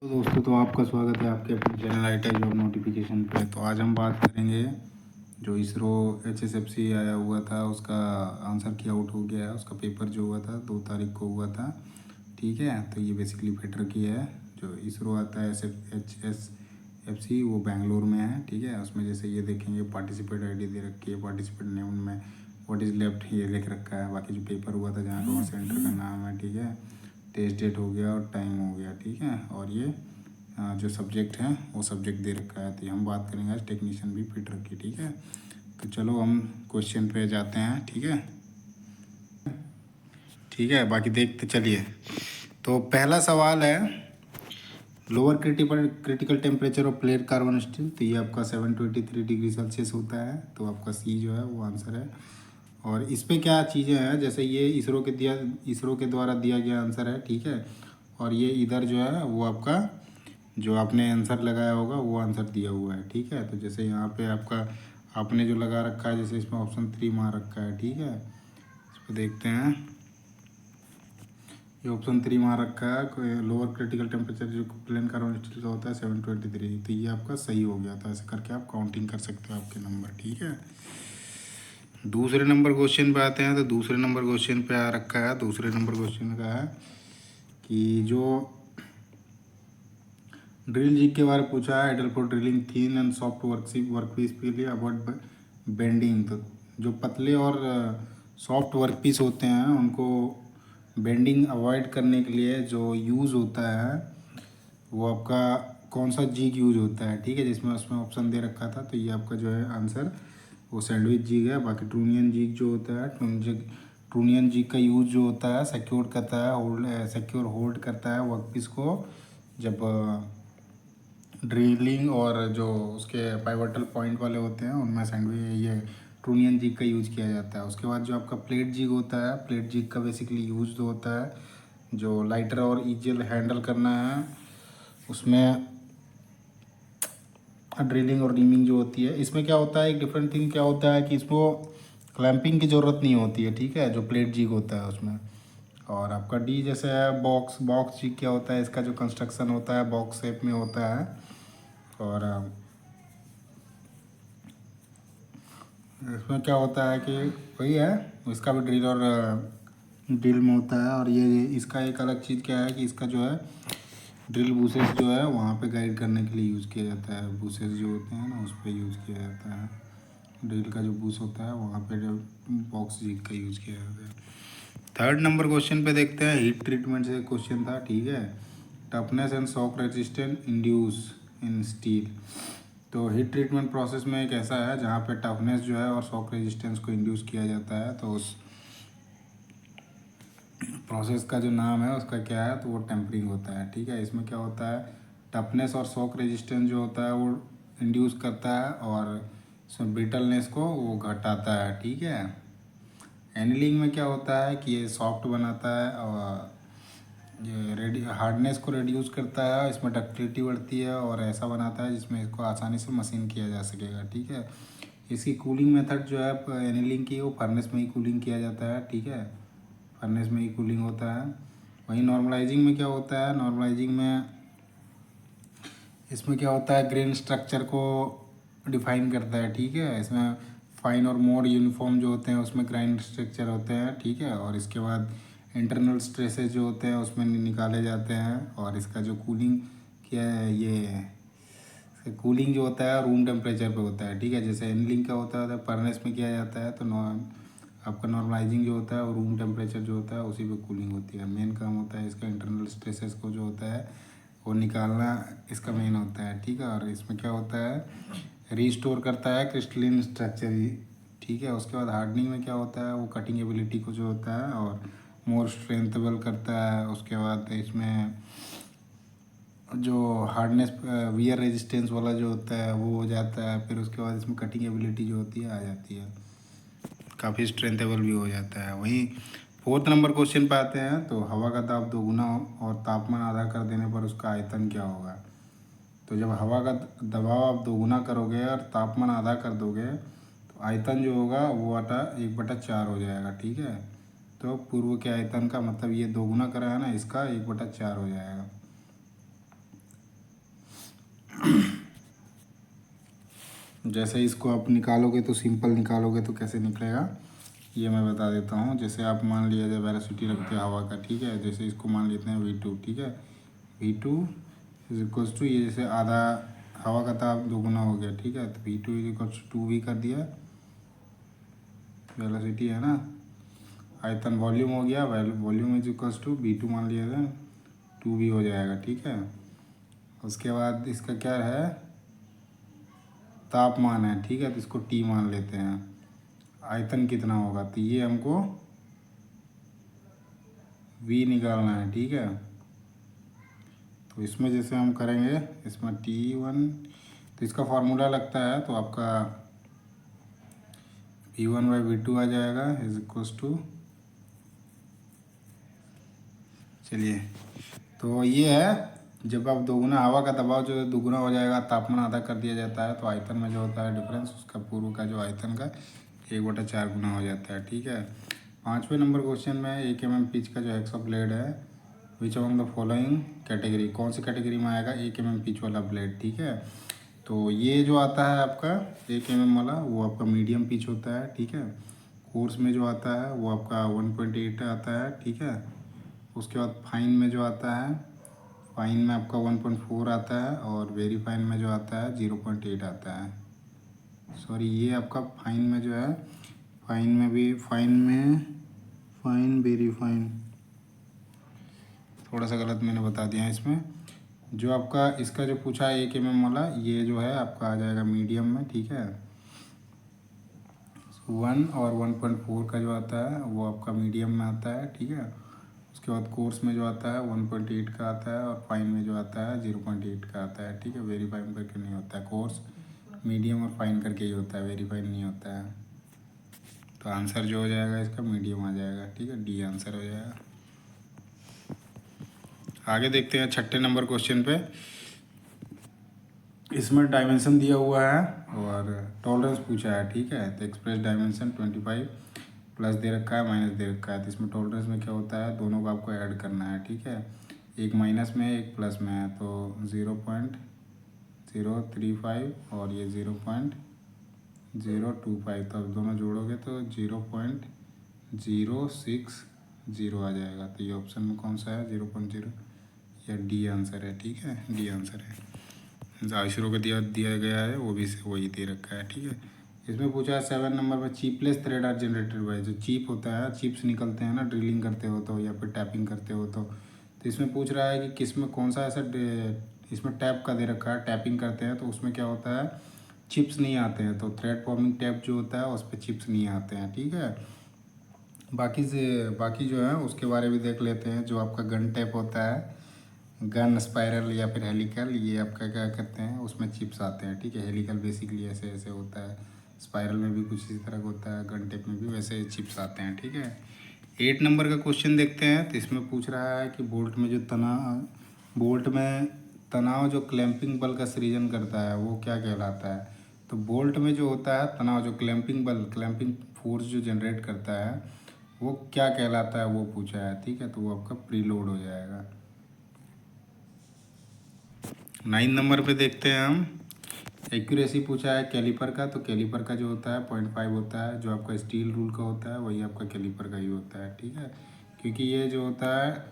तो दोस्तों, तो आपका स्वागत है आपके अपने चैनल आई.टी.आई जॉब नोटिफिकेशन पे। तो आज हम बात करेंगे जो इसरो HSFC आया हुआ था उसका आंसर की आउट हो गया है। उसका पेपर जो हुआ था 2 तारीख को हुआ था। ठीक है, तो ये बेसिकली फिटर की है। जो इसरो आता है HSFC वो बेंगलोर में है। ठीक है, उसमें जैसे ये देखेंगे पार्टिसिपेट ID दे रखी है, पार्टिसिपेट नेम में व्हाट इज़ लेफ्ट ये लिख रखा है। बाकी जो पेपर हुआ था जहाँ का सेंटर का नाम है। ठीक है, टेस्ट डेट हो गया और टाइम हो गया। ठीक है, और ये जो सब्जेक्ट है वो सब्जेक्ट दे रखा है। तो हम बात करेंगे आज टेक्नीशियन भी फिटर की। ठीक है, तो चलो हम क्वेश्चन पे जाते हैं। ठीक है, ठीक है, बाकी देखते चलिए। तो पहला सवाल है, lower critical temperature of plate carbon steel. तो ये आपका 723 डिग्री सेल्सियस होता है। तो आपका सी जो है वो आंसर है। और इस पे क्या चीज़ें हैं, जैसे ये इसरो के द्वारा दिया गया आंसर है। ठीक है, और ये इधर जो है वो आपका जो आपने आंसर लगाया होगा वो आंसर दिया हुआ है। ठीक है, तो जैसे यहाँ पे आपका आपने जो लगा रखा है, जैसे इसमें ऑप्शन 3 मार रखा है। ठीक है, इसको देखते हैं। ये ऑप्शन 3 मार रखा है, लोअर क्रिटिकल टेम्परेचर जो प्लेन कार्बन स्टील का होता है 723। तो ये आपका सही हो गया था। ऐसे करके आप काउंटिंग कर सकते हो आपके नंबर। ठीक है, दूसरे नंबर क्वेश्चन पे आते हैं। तो दूसरे नंबर क्वेश्चन पे आ रखा है, दूसरे नंबर क्वेश्चन का है कि जो ड्रिल जिग के बारे में पूछा है, ideal for drilling thin and soft workpiece के लिए अवॉइड बेंडिंग। तो जो पतले और सॉफ्ट वर्कपीस होते हैं उनको बेंडिंग अवॉइड करने के लिए जो यूज़ होता है वो आपका कौन सा जिग यूज होता है। ठीक है, जिसमें उसमें ऑप्शन दे रखा था। तो ये आपका जो है आंसर वो सैंडविच जिग है। बाकी ट्रूनियन जिग जो होता है, ट्रूनियन जिग का यूज जो होता है सिक्योर करता है, सिक्योर होल्ड करता है वर्कपीस को जब ड्रिलिंग, और जो उसके पाइवटल पॉइंट वाले होते हैं उनमें सैंडविच ये ट्रूनियन जिग का यूज़ किया जाता है। उसके बाद जो आपका प्लेट जिग होता है, प्लेट जिग का बेसिकली यूज जो होता है जो लाइटर और इजिल हैंडल करना है उसमें ड्रिलिंग और रीमिंग जो होती है। इसमें क्या होता है, एक डिफरेंट थिंग क्या होता है कि इसको क्लैंपिंग की ज़रूरत नहीं होती है। ठीक है, जो प्लेट जिग होता है उसमें। और आपका डी जैसे है बॉक्स जिग क्या होता है, इसका जो कंस्ट्रक्शन होता है बॉक्स शेप में होता है। और इसमें क्या होता है कि वही है, इसका भी ड्रिल और ड्रिल में होता है। और ये इसका एक अलग चीज़ क्या है कि इसका जो है ड्रिल बूसेस जो है वहाँ पे गाइड करने के लिए यूज़ किया जाता है। बूसेस जो होते हैं ना उस पर यूज़ किया जाता है। ड्रिल का जो बूस होता है वहाँ पे जो बॉक्स जिग का यूज़ किया जाता है। थर्ड नंबर क्वेश्चन पे देखते हैं, हीट ट्रीटमेंट से क्वेश्चन था। ठीक है, toughness and shock resistant induce in steel. तो हीट ट्रीटमेंट प्रोसेस में एक ऐसा है जहाँ पे टफनेस जो है और शॉक रेजिस्टेंस को इंड्यूस किया जाता है। तो उस प्रोसेस का जो नाम है उसका क्या है, तो वो टेम्परिंग होता है। ठीक है, इसमें क्या होता है, टफनेस और शॉक रेजिस्टेंस जो होता है वो इंड्यूस करता है और इसमें ब्रिटलनेस को वो घटाता है। ठीक है, एनिलिंग में क्या होता है कि ये सॉफ्ट बनाता है और ये हार्डनेस को रिड्यूस करता है, इसमें डक्टिलिटी बढ़ती है और ऐसा बनाता है जिसमें इसको आसानी से मशीन किया जा सकेगा। ठीक है, इसकी कूलिंग मेथड जो है एनिलिंग की वो फर्नेस में ही कूलिंग किया जाता है। ठीक है, फर्नेस में ही कूलिंग होता है। वहीं नॉर्मलाइजिंग में क्या होता है, नॉर्मलाइजिंग में इसमें क्या होता है, ग्रेन स्ट्रक्चर को डिफाइन करता है। ठीक है, इसमें फाइन और मोर यूनिफॉर्म जो होते हैं उसमें ग्राइंड स्ट्रक्चर होते हैं। ठीक है, और इसके बाद इंटरनल स्ट्रेसेस जो होते हैं उसमें निकाले जाते हैं। और इसका जो कूलिंग क्या है, ये कूलिंग जो होता है रूम टेम्परेचर पे होता है। ठीक है, जैसे एनलिंग का होता है फर्नेस में किया जाता है, तो आपका नॉर्मलाइजिंग जो होता है वो रूम टेम्परेचर जो होता है उसी पे कूलिंग होती है। मेन काम होता है इसका इंटरनल स्ट्रेसेस को जो होता है वो निकालना इसका मेन होता है। ठीक है, और इसमें क्या होता है, रीस्टोर करता है क्रिस्टलिन स्ट्रक्चर। ठीक है, उसके बाद हार्डनिंग में क्या होता है, वो कटिंग एबिलिटी को जो होता है और मोर स्ट्रेंथेबल करता है। उसके बाद इसमें जो हार्डनेस वियर रेजिस्टेंस वाला जो होता है वो हो जाता है। फिर उसके बाद इसमें कटिंग एबिलिटी जो होती है आ जाती है, काफ़ी स्ट्रेंथेबल भी हो जाता है। वहीं फोर्थ नंबर क्वेश्चन पे आते हैं। तो हवा का दाब दोगुना और तापमान आधा कर देने पर उसका आयतन क्या होगा। तो जब हवा का दबाव आप दोगुना करोगे और तापमान आधा कर दोगे तो आयतन जो होगा वो 1/4 हो जाएगा। ठीक है, तो पूर्व के आयतन का मतलब ये दोगुना करा है ना, इसका 1/4 हो जाएगा। जैसे इसको आप निकालोगे तो सिंपल निकालोगे तो कैसे निकलेगा ये मैं बता देता हूँ। जैसे आप मान लिया जाए वेलोसिटी रखते हैं हवा का, ठीक है। जैसे इसको मान लेते हैं V2, ठीक है। V2 इज इक्वल्स टू, ये जैसे आधा हवा का ताप दोगुना हो गया, ठीक है। तो V2 is equals to 2V कर दिया, वेलोसिटी है ना। आयतन वॉल्यूम हो गया, volume is equals to V2 मान लिया जाए 2V हो जाएगा, ठीक है। उसके बाद इसका क्या है, तापमान है, ठीक है। तो इसको T मान लेते हैं। आयतन कितना होगा, तो ये हमको V निकालना है, ठीक है। तो इसमें जैसे हम करेंगे, इसमें T1, तो इसका फार्मूला लगता है, तो आपका V1/V2 आ जाएगा इज इक्वल्स टू, चलिए। तो ये है, जब आप दोगुना हवा का दबाव जो है दोगुना हो जाएगा, तापमान आधा कर दिया जाता है, तो आयतन में जो होता है डिफरेंस, उसका पूर्व का जो आयतन का 1/4 गुना हो जाता है, ठीक है। 5वें नंबर क्वेश्चन में 1 mm पिच का जो हेक्सा ब्लेड है, विच अमंग द फॉलोइंग कैटेगरी, कौन सी कैटेगरी में आएगा 1 mm पिच वाला ब्लेड, ठीक है। तो ये जो आता है आपका 1 mm वाला, वो आपका मीडियम पिच होता है, ठीक है। कोर्स में जो आता है वो आपका 1.8 आता है, ठीक है। उसके बाद फाइन में जो आता है, फाइन में आपका 1.4 आता है, और वेरी फाइन में जो आता है 0.8 आता है। सॉरी, ये आपका फाइन में जो है, फाइन में भी, फाइन वेरी फाइन, थोड़ा सा गलत मैंने बता दिया है इसमें। जो आपका इसका जो पूछा है 1 mm वाला, ये जो है आपका आ जाएगा मीडियम में, ठीक है। 1 और 1.4 का जो आता है वो आपका मीडियम में आता है, ठीक है। उसके बाद कोर्स में जो आता है 1.8 का आता है, और फाइन में जो आता है 0.8 का आता है, ठीक है। वेरी फाइन करके नहीं होता है, कोर्स मीडियम और फाइन करके ही होता है, वेरी फाइन नहीं होता है। तो आंसर जो हो जाएगा इसका मीडियम आ जाएगा, ठीक है। डी आंसर हो जाएगा। आगे देखते हैं 6ठे नंबर क्वेश्चन पे। इसमें डायमेंशन दिया हुआ है और टॉलरेंस पूछा है, ठीक है। तो एक्सप्रेस डायमेंशन 25 प्लस दे रखा है, माइनस दे रखा है। तो इसमें टॉलरेंस में क्या होता है, दोनों को आपको ऐड करना है, ठीक है। एक माइनस में एक प्लस में है, तो 0.035 और ये 0.025, तो अब दोनों जोड़ोगे तो 0.060 आ जाएगा। तो ये ऑप्शन में कौन सा है, 0.0, या डी आंसर है, ठीक है। डी आंसर है। आशुरों को दिया गया है, वो भी वही दे रखा है, ठीक है। इसमें पूछा है 7 नंबर में, चीपलेस थ्रेड आर जनरेटेड बाय, जो चीप होता है, चिप्स निकलते हैं ना ड्रिलिंग करते हो तो, या फिर टैपिंग करते हो तो इसमें पूछ रहा है कि किस में कौन सा ऐसा, इसमें टैप का दे रखा है, टैपिंग करते हैं तो उसमें क्या होता है, चिप्स नहीं आते हैं। तो थ्रेड फॉर्मिंग टैप जो होता है उस पर चिप्स नहीं आते हैं, ठीक है। बाकी जो है उसके बारे में देख लेते हैं। जो आपका गन टैप होता है, गन स्पाइरल या फिर हेलिकल, ये आपका क्या करते हैं, उसमें चिप्स आते हैं, ठीक है। हेलिकल बेसिकली ऐसे ऐसे होता है, स्पाइरल में भी कुछ इसी तरह का होता है, गन टेप में भी वैसे चिप्स आते हैं, ठीक है। 8 नंबर का क्वेश्चन देखते हैं। तो इसमें पूछ रहा है कि बोल्ट में तनाव जो क्लैंपिंग बल का सृजन करता है वो क्या कहलाता है। तो बोल्ट में जो होता है तनाव, जो क्लैंपिंग फोर्स जो जनरेट करता है वो क्या कहलाता है, वो पूछा है, ठीक है। तो वो आपका प्रीलोड हो जाएगा। 9 नंबर पे देखते हैं हम, एक्यूरेसी पूछा है कैलीपर का। तो कैलीपर का जो होता है 0.5 होता है, जो आपका स्टील रूल का होता है वही आपका कैलीपर का ही होता है, ठीक है। क्योंकि ये जो होता है,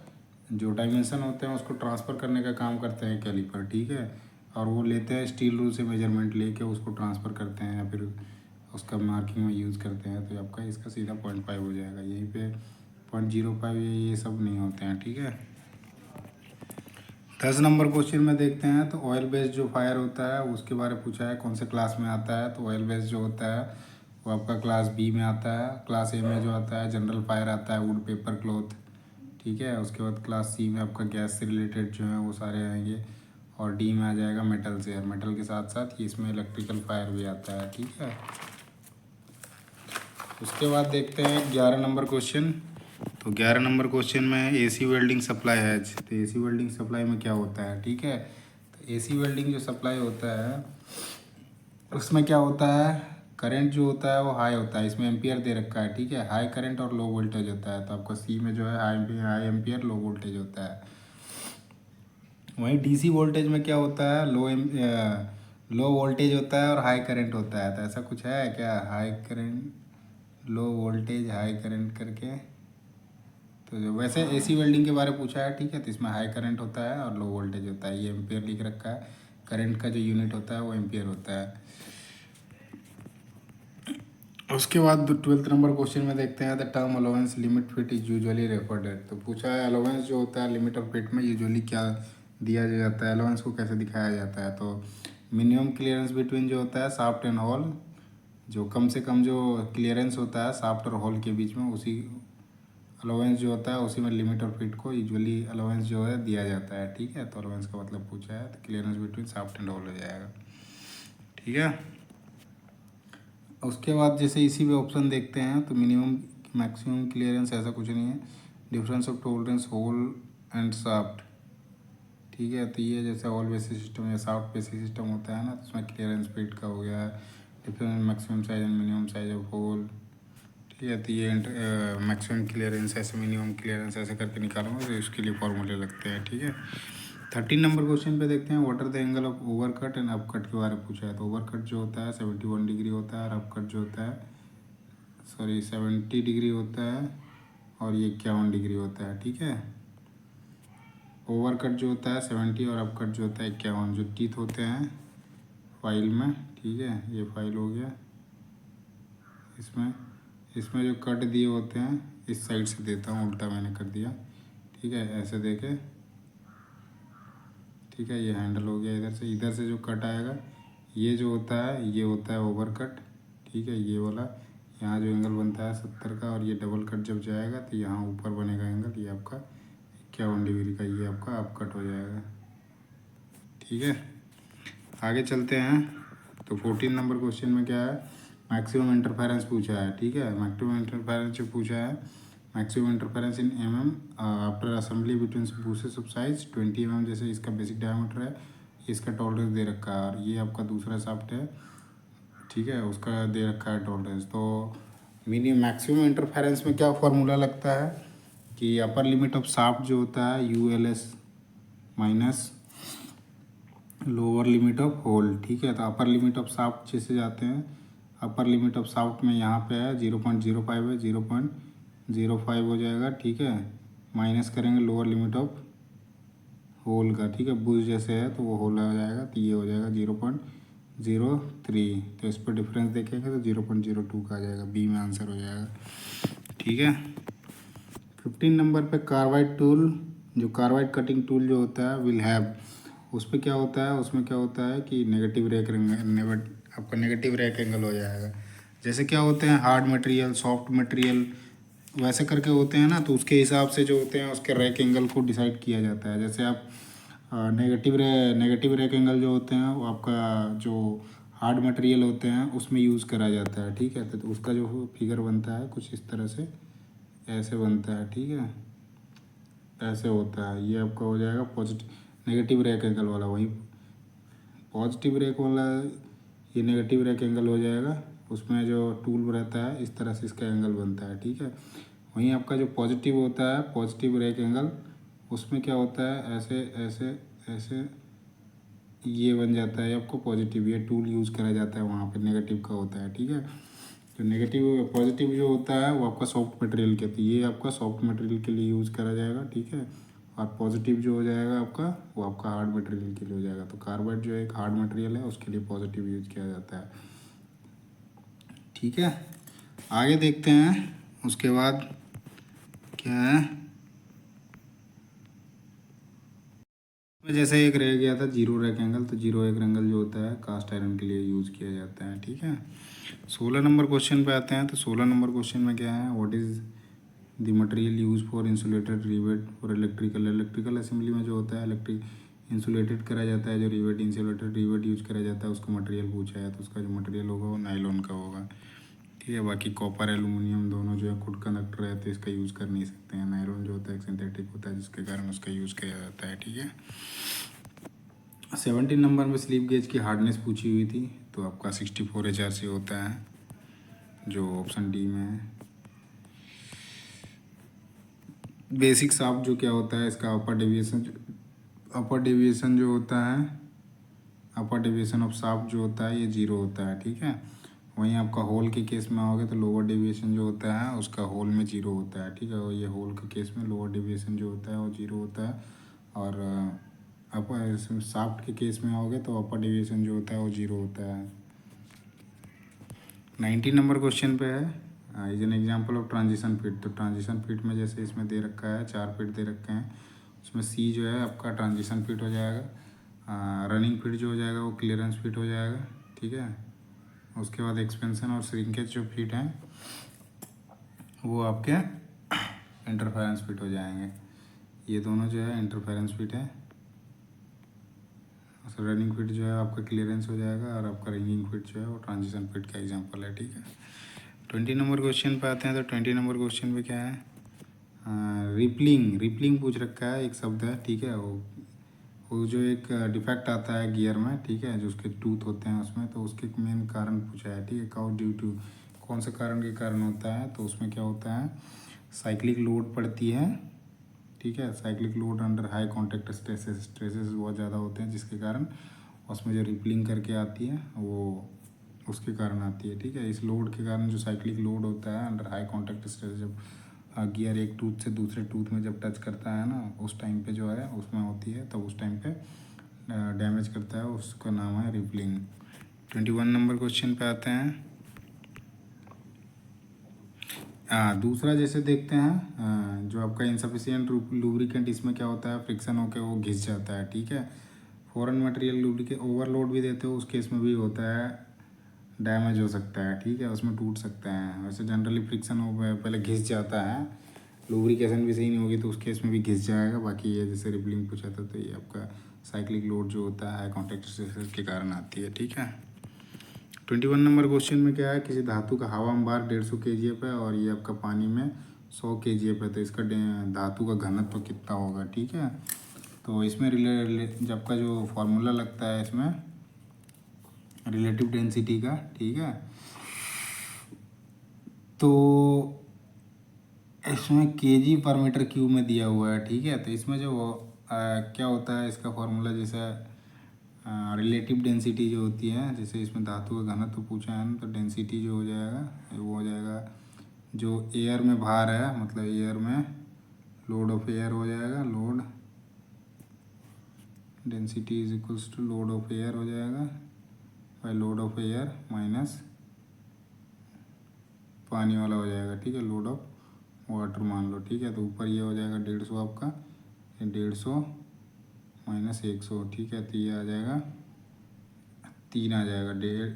जो डायमेंशन होते हैं उसको ट्रांसफ़र करने का काम करते हैं कैलीपर, ठीक है। और वो लेते हैं स्टील रूल से मेजरमेंट लेके उसको ट्रांसफ़र करते हैं, या फिर उसका मार्किंग में यूज़ करते हैं। तो आपका इसका सीधा 0.5 हो जाएगा। यहीं पे 0.05 ये सब नहीं होते हैं, ठीक है। 10 नंबर क्वेश्चन में देखते हैं। तो ऑयल बेस्ड जो फायर होता है उसके बारे में पूछा है, कौन से क्लास में आता है। तो ऑयल बेस्ड जो होता है वो आपका क्लास बी में आता है। क्लास ए में जो आता है जनरल फायर आता है, वुड पेपर क्लॉथ, ठीक है। उसके बाद क्लास सी में आपका गैस से रिलेटेड जो है वो सारे आएंगे, और डी में आ जाएगा मेटल से, और मेटल के साथ साथ ये इसमें इलेक्ट्रिकल फायर भी आता है, ठीक है। उसके बाद देखते हैं 11 नंबर क्वेश्चन। तो 11 नंबर क्वेश्चन में एसी वेल्डिंग सप्लाई है। तो एसी वेल्डिंग सप्लाई में क्या होता है, ठीक है। तो एसी वेल्डिंग जो सप्लाई होता है उसमें क्या होता है, करंट जो होता है वो हाई होता है। इसमें एम्पियर दे रखा है, ठीक है। हाई करंट और लो वोल्टेज होता है। तो आपका सी में जो है हाई एम्पियर लो वोल्टेज होता है। वहीं डीसी वोल्टेज में क्या होता है, लो वोल्टेज होता है और हाई करंट होता है। तो ऐसा कुछ है क्या, high current low voltage high current करके। तो जो वैसे एसी वेल्डिंग के बारे में पूछा है, ठीक है, तो इसमें हाई करंट होता है और लो वोल्टेज होता है। ये एम्पियर लिख रखा है, करंट का जो यूनिट होता है वो एम्पियर होता है। उसके बाद 12th नंबर क्वेश्चन में देखते हैं, the term allowance limit fit is usually referred at. तो पूछा है अलाउंस जो होता है लिमिट और फिट में यूजुअली क्या दिया जाता है, अलाउंस को कैसे दिखाया जाता है। तो मिनिमम क्लियरेंस बिटवीन जो होता है शाफ्ट एंड होल, जो कम से कम जो क्लियरेंस होता है शाफ्ट और होल के बीच में, उसी अलाउंस जो होता है उसी में लिमिट और फिट को यूजुअली अलाउंस जो है दिया जाता है। ठीक है, तो अलाउंस का मतलब पूछा है तो clearance between shaft and hole हो जाएगा। ठीक है, उसके बाद जैसे इसी में ऑप्शन देखते हैं तो मिनिमम मैक्सिमम क्लियरेंस ऐसा कुछ नहीं है, difference of tolerance hole and shaft. ठीक है, तो ये जैसे होल बेसिस सिस्टम या शाफ्ट बेसिस सिस्टम होता है ना, तो उसमें क्लियरेंस फिट का हो गया, difference maximum size and minimum size of hole. ठीक है, तो ये मैक्सिमम क्लियरेंस ऐसे मिनिमम क्लियरेंस ऐसे करके निकालूंगा, तो इसके लिए फॉर्मूले लगते हैं। ठीक है, 13 नंबर क्वेश्चन पे देखते हैं, what are the angle of over cut and up cut के बारे में पूछा है। तो ओवर कट जो होता है 71 डिग्री होता है और अप कट जो होता है 70 डिग्री होता है और ये 51 डिग्री होता है। ठीक है, ओवर कट जो होता है 70 और अप कट जो होता है 51, जो टीथ होते हैं फाइल में। ठीक है, ये फाइल हो गया, इसमें इसमें जो कट दिए होते हैं इस साइड से देता हूँ, उल्टा मैंने कर दिया। ठीक है, ऐसे देके, ठीक है, ये हैंडल हो गया। इधर से जो कट आएगा ये जो होता है ये होता है ओवर कट। ठीक है, ये वाला यहाँ जो एंगल बनता है 70 का, और ये डबल कट जब जाएगा तो यहाँ ऊपर बनेगा एंगल, ये आपका 51 डिग्री का, ये आपका अप कट हो जाएगा। ठीक है, आगे चलते हैं। तो 14 नंबर क्वेश्चन में क्या है, मैक्सिमम इंटरफेरेंस पूछा है। ठीक है, मैक्सिमम इंटरफेरेंस जो पूछा है, maximum interference in after assembly between bushes of size 20 जैसे इसका बेसिक डायमीटर है, इसका टॉलरेंस दे रखा है, और ये आपका दूसरा शाफ्ट है। ठीक है, उसका दे रखा है टॉलरेंस। तो मैक्सिमम इंटरफेरेंस में क्या फार्मूला लगता है कि अपर लिमिट ऑफ शाफ्ट जो होता है ULS minus lower limit of hole. ठीक है, तो अपर लिमिट ऑफ शाफ्ट जैसे जाते हैं, अपर लिमिट ऑफ शाफ्ट में यहाँ पे है 0.05 है, 0.05 हो जाएगा। ठीक है, माइनस करेंगे लोअर लिमिट ऑफ होल का। ठीक है, बुश जैसे है तो वो होल आ जाएगा, तो ये हो जाएगा 0.03। तो इस पर डिफरेंस देखेंगे तो 0.02 का आ जाएगा, बी में आंसर हो जाएगा। ठीक है, 15 नंबर पे कार्बाइड टूल, जो कार्बाइड कटिंग टूल जो होता है विल हैव, उस पर क्या होता है, उसमें क्या होता है कि आपका नेगेटिव रैक एंगल हो जाएगा। जैसे क्या होते हैं हार्ड मटेरियल, सॉफ्ट मटेरियल, वैसे करके होते हैं ना, तो उसके हिसाब से जो होते हैं उसके रैक एंगल को डिसाइड किया जाता है। जैसे आप नेगेटिव रैक एंगल जो होते हैं वो आपका जो हार्ड मटेरियल होते हैं उसमें यूज़ करा जाता है। ठीक है, तो उसका जो फिगर बनता है कुछ इस तरह से ऐसे बनता है। ठीक है, ऐसे होता है, ये आपका हो जाएगा पॉजिटिव नेगेटिव रैक एंगल वाला। वही पॉजिटिव रैक वाला ये नेगेटिव रैक एंगल हो जाएगा, उसमें जो टूल रहता है इस तरह से इसका एंगल बनता है। ठीक है, वहीं आपका जो पॉजिटिव होता है पॉजिटिव रैक एंगल, उसमें क्या होता है ऐसे ऐसे ऐसे ये बन जाता है आपको पॉजिटिव, ये टूल यूज़ करा जाता है वहाँ पे, नेगेटिव का होता है। ठीक है, तो नेगेटिव पॉजिटिव जो होता है वो आपका सॉफ्ट मटेरियल के, तो ये आपका सॉफ्ट मटेरियल के लिए यूज़ करा जाएगा। ठीक है, और पॉजिटिव जो हो जाएगा आपका वो आपका हार्ड मटेरियल के लिए हो जाएगा। तो कार्बाइड जो एक हार्ड मटेरियल है उसके लिए पॉजिटिव यूज किया जाता है। ठीक है, आगे देखते हैं। उसके बाद क्या है, जैसे एक रह गया था जीरो रैक एंगल, तो जीरो रैक एंगल जो होता है कास्ट आयरन के लिए यूज़ किया जाता है। ठीक है, 16 नंबर क्वेश्चन पे आते हैं। तो 16 नंबर क्वेश्चन में क्या है, what is the material use for insulated rivet for electrical assembly में जो होता है इलेक्ट्रिक इंसुलेटेड करा जाता है, जो रिवेट इंसुलेटेड रिवेट यूज करा जाता है उसका मटेरियल पूछा है, तो उसका जो मटेरियल होगा वो नायलॉन का होगा। ठीक है, बाकी कॉपर एलुमिनियम दोनों जो है खुद कंडक्टर है तो इसका यूज़ कर नहीं सकते हैं। नायलॉन जो होता है सिंथेटिक होता है जिसके कारण उसका यूज़ किया जाता है। ठीक है, 17 नंबर में स्लिप गेज की हार्डनेस पूछी हुई थी, तो आपका 64 HRC होता है, जो ऑप्शन डी में है। बेसिक शाफ्ट जो क्या होता है, इसका अपर डेविएशन अपर डेविएशन जो होता है, अपर डेविएशन ऑफ शाफ्ट जो होता है ये 0 होता है, ठीक है। वहीं आपका होल के केस में आओगे तो लोअर डेविएशन जो होता है उसका होल में 0 होता है, ठीक है। और ये होल के केस में लोअर डेविएशन जो होता है वो 0 होता है। और अपर शाफ्ट के केस में आओगे तो अपर डेविएशन जो होता है वो 0 होता है। 19 नंबर क्वेश्चन पे है, is an example of transition fit. तो ट्रांजिशन फिट में जैसे इसमें दे रखा है 4 फिट दे रखे हैं, उसमें सी जो है आपका ट्रांजिशन फिट हो जाएगा। रनिंग फिट जो हो जाएगा वो क्लियरेंस फिट हो जाएगा, ठीक है। उसके बाद एक्सपेंशन और श्रिंकेज जो फिट हैं वो आपके इंटरफेरेंस फिट हो जाएंगे। ये दोनों जो है इंटरफेरेंस फिट है। रनिंग फिट जो है आपका क्लियरेंस हो जाएगा और आपका रिंगिंग फिट जो है वो ट्रांजिशन फिट का एग्जांपल है, ठीक है। 20 नंबर क्वेश्चन पे आते हैं। तो 20 नंबर क्वेश्चन पे क्या है, रिपलिंग। रिपलिंग पूछ रखा है, एक शब्द है, ठीक है। वो जो एक डिफेक्ट आता है गियर में, ठीक है, जो उसके टूथ होते हैं उसमें, तो उसके मेन कारण पूछा है, ठीक है। काउ ड्यू टू, कौन से कारण के कारण होता है, तो उसमें क्या होता है, साइक्लिक लोड पड़ती है, ठीक है। Cyclic load under high contact stresses, stresses बहुत ज़्यादा होते हैं जिसके कारण उसमें जो रिपलिंग करके आती है वो उसके कारण आती है, ठीक है। इस लोड के कारण जो साइक्लिक लोड होता है अंडर हाई कॉन्टैक्ट स्ट्रेस, जब गियर एक टूथ से दूसरे टूथ में जब टच करता है ना, उस टाइम पे जो है उसमें होती है, तब उस टाइम पे डैमेज करता है, उसका नाम है रिपलिंग। 21 नंबर क्वेश्चन पे आते हैं। दूसरा जैसे देखते हैं, जो आपका इनसफिशियंट लुब्रिकेंट, इसमें क्या होता है, फ्रिक्शन होकर वो घिस जाता है, ठीक है। फॉरेन मटेरियल लुब्रिकेंट ओवरलोड भी देते हो, उस केस में भी होता है, डैमेज हो सकता है, ठीक है, उसमें टूट सकते हैं। वैसे जनरली फ्रिक्शन हो पहले घिस जाता है, लुब्रिकेशन भी सही नहीं होगी तो उस केस में भी घिस जाएगा। बाकी ये जैसे रिपलिंग पूछा था तो ये आपका साइक्लिक लोड जो होता है कॉन्टैक्ट स्ट्रेसेस के कारण आती है, ठीक है। 21 नंबर क्वेश्चन में क्या है, किसी धातु का हवा में बार 150 kgf है और ये आपका पानी में 100 kgf है, तो इसका धातु का घनत्व कितना होगा, ठीक है। तो इसमें जब का जो फॉर्मूला लगता है इसमें रिलेटिव डेंसिटी का, ठीक है, तो इसमें केजी पर मीटर क्यूब में दिया हुआ है, ठीक है। तो इसमें जो क्या होता है, इसका फॉर्मूला जैसे रिलेटिव डेंसिटी जो होती है, जैसे इसमें धातु का घनत्व पूछा है ना, तो डेंसिटी जो हो जाएगा वो हो जाएगा जो एयर में भार है, मतलब एयर में लोड ऑफ एयर हो जाएगा, load density is equals to load of air हो जाएगा by load of air minus पानी वाला हो जाएगा, ठीक है, लोड ऑफ वाटर मान लो, ठीक है। तो ऊपर ये हो जाएगा 150 आपका, 150 माइनस 100, ठीक है। तो ये आ जाएगा 3 आ जाएगा,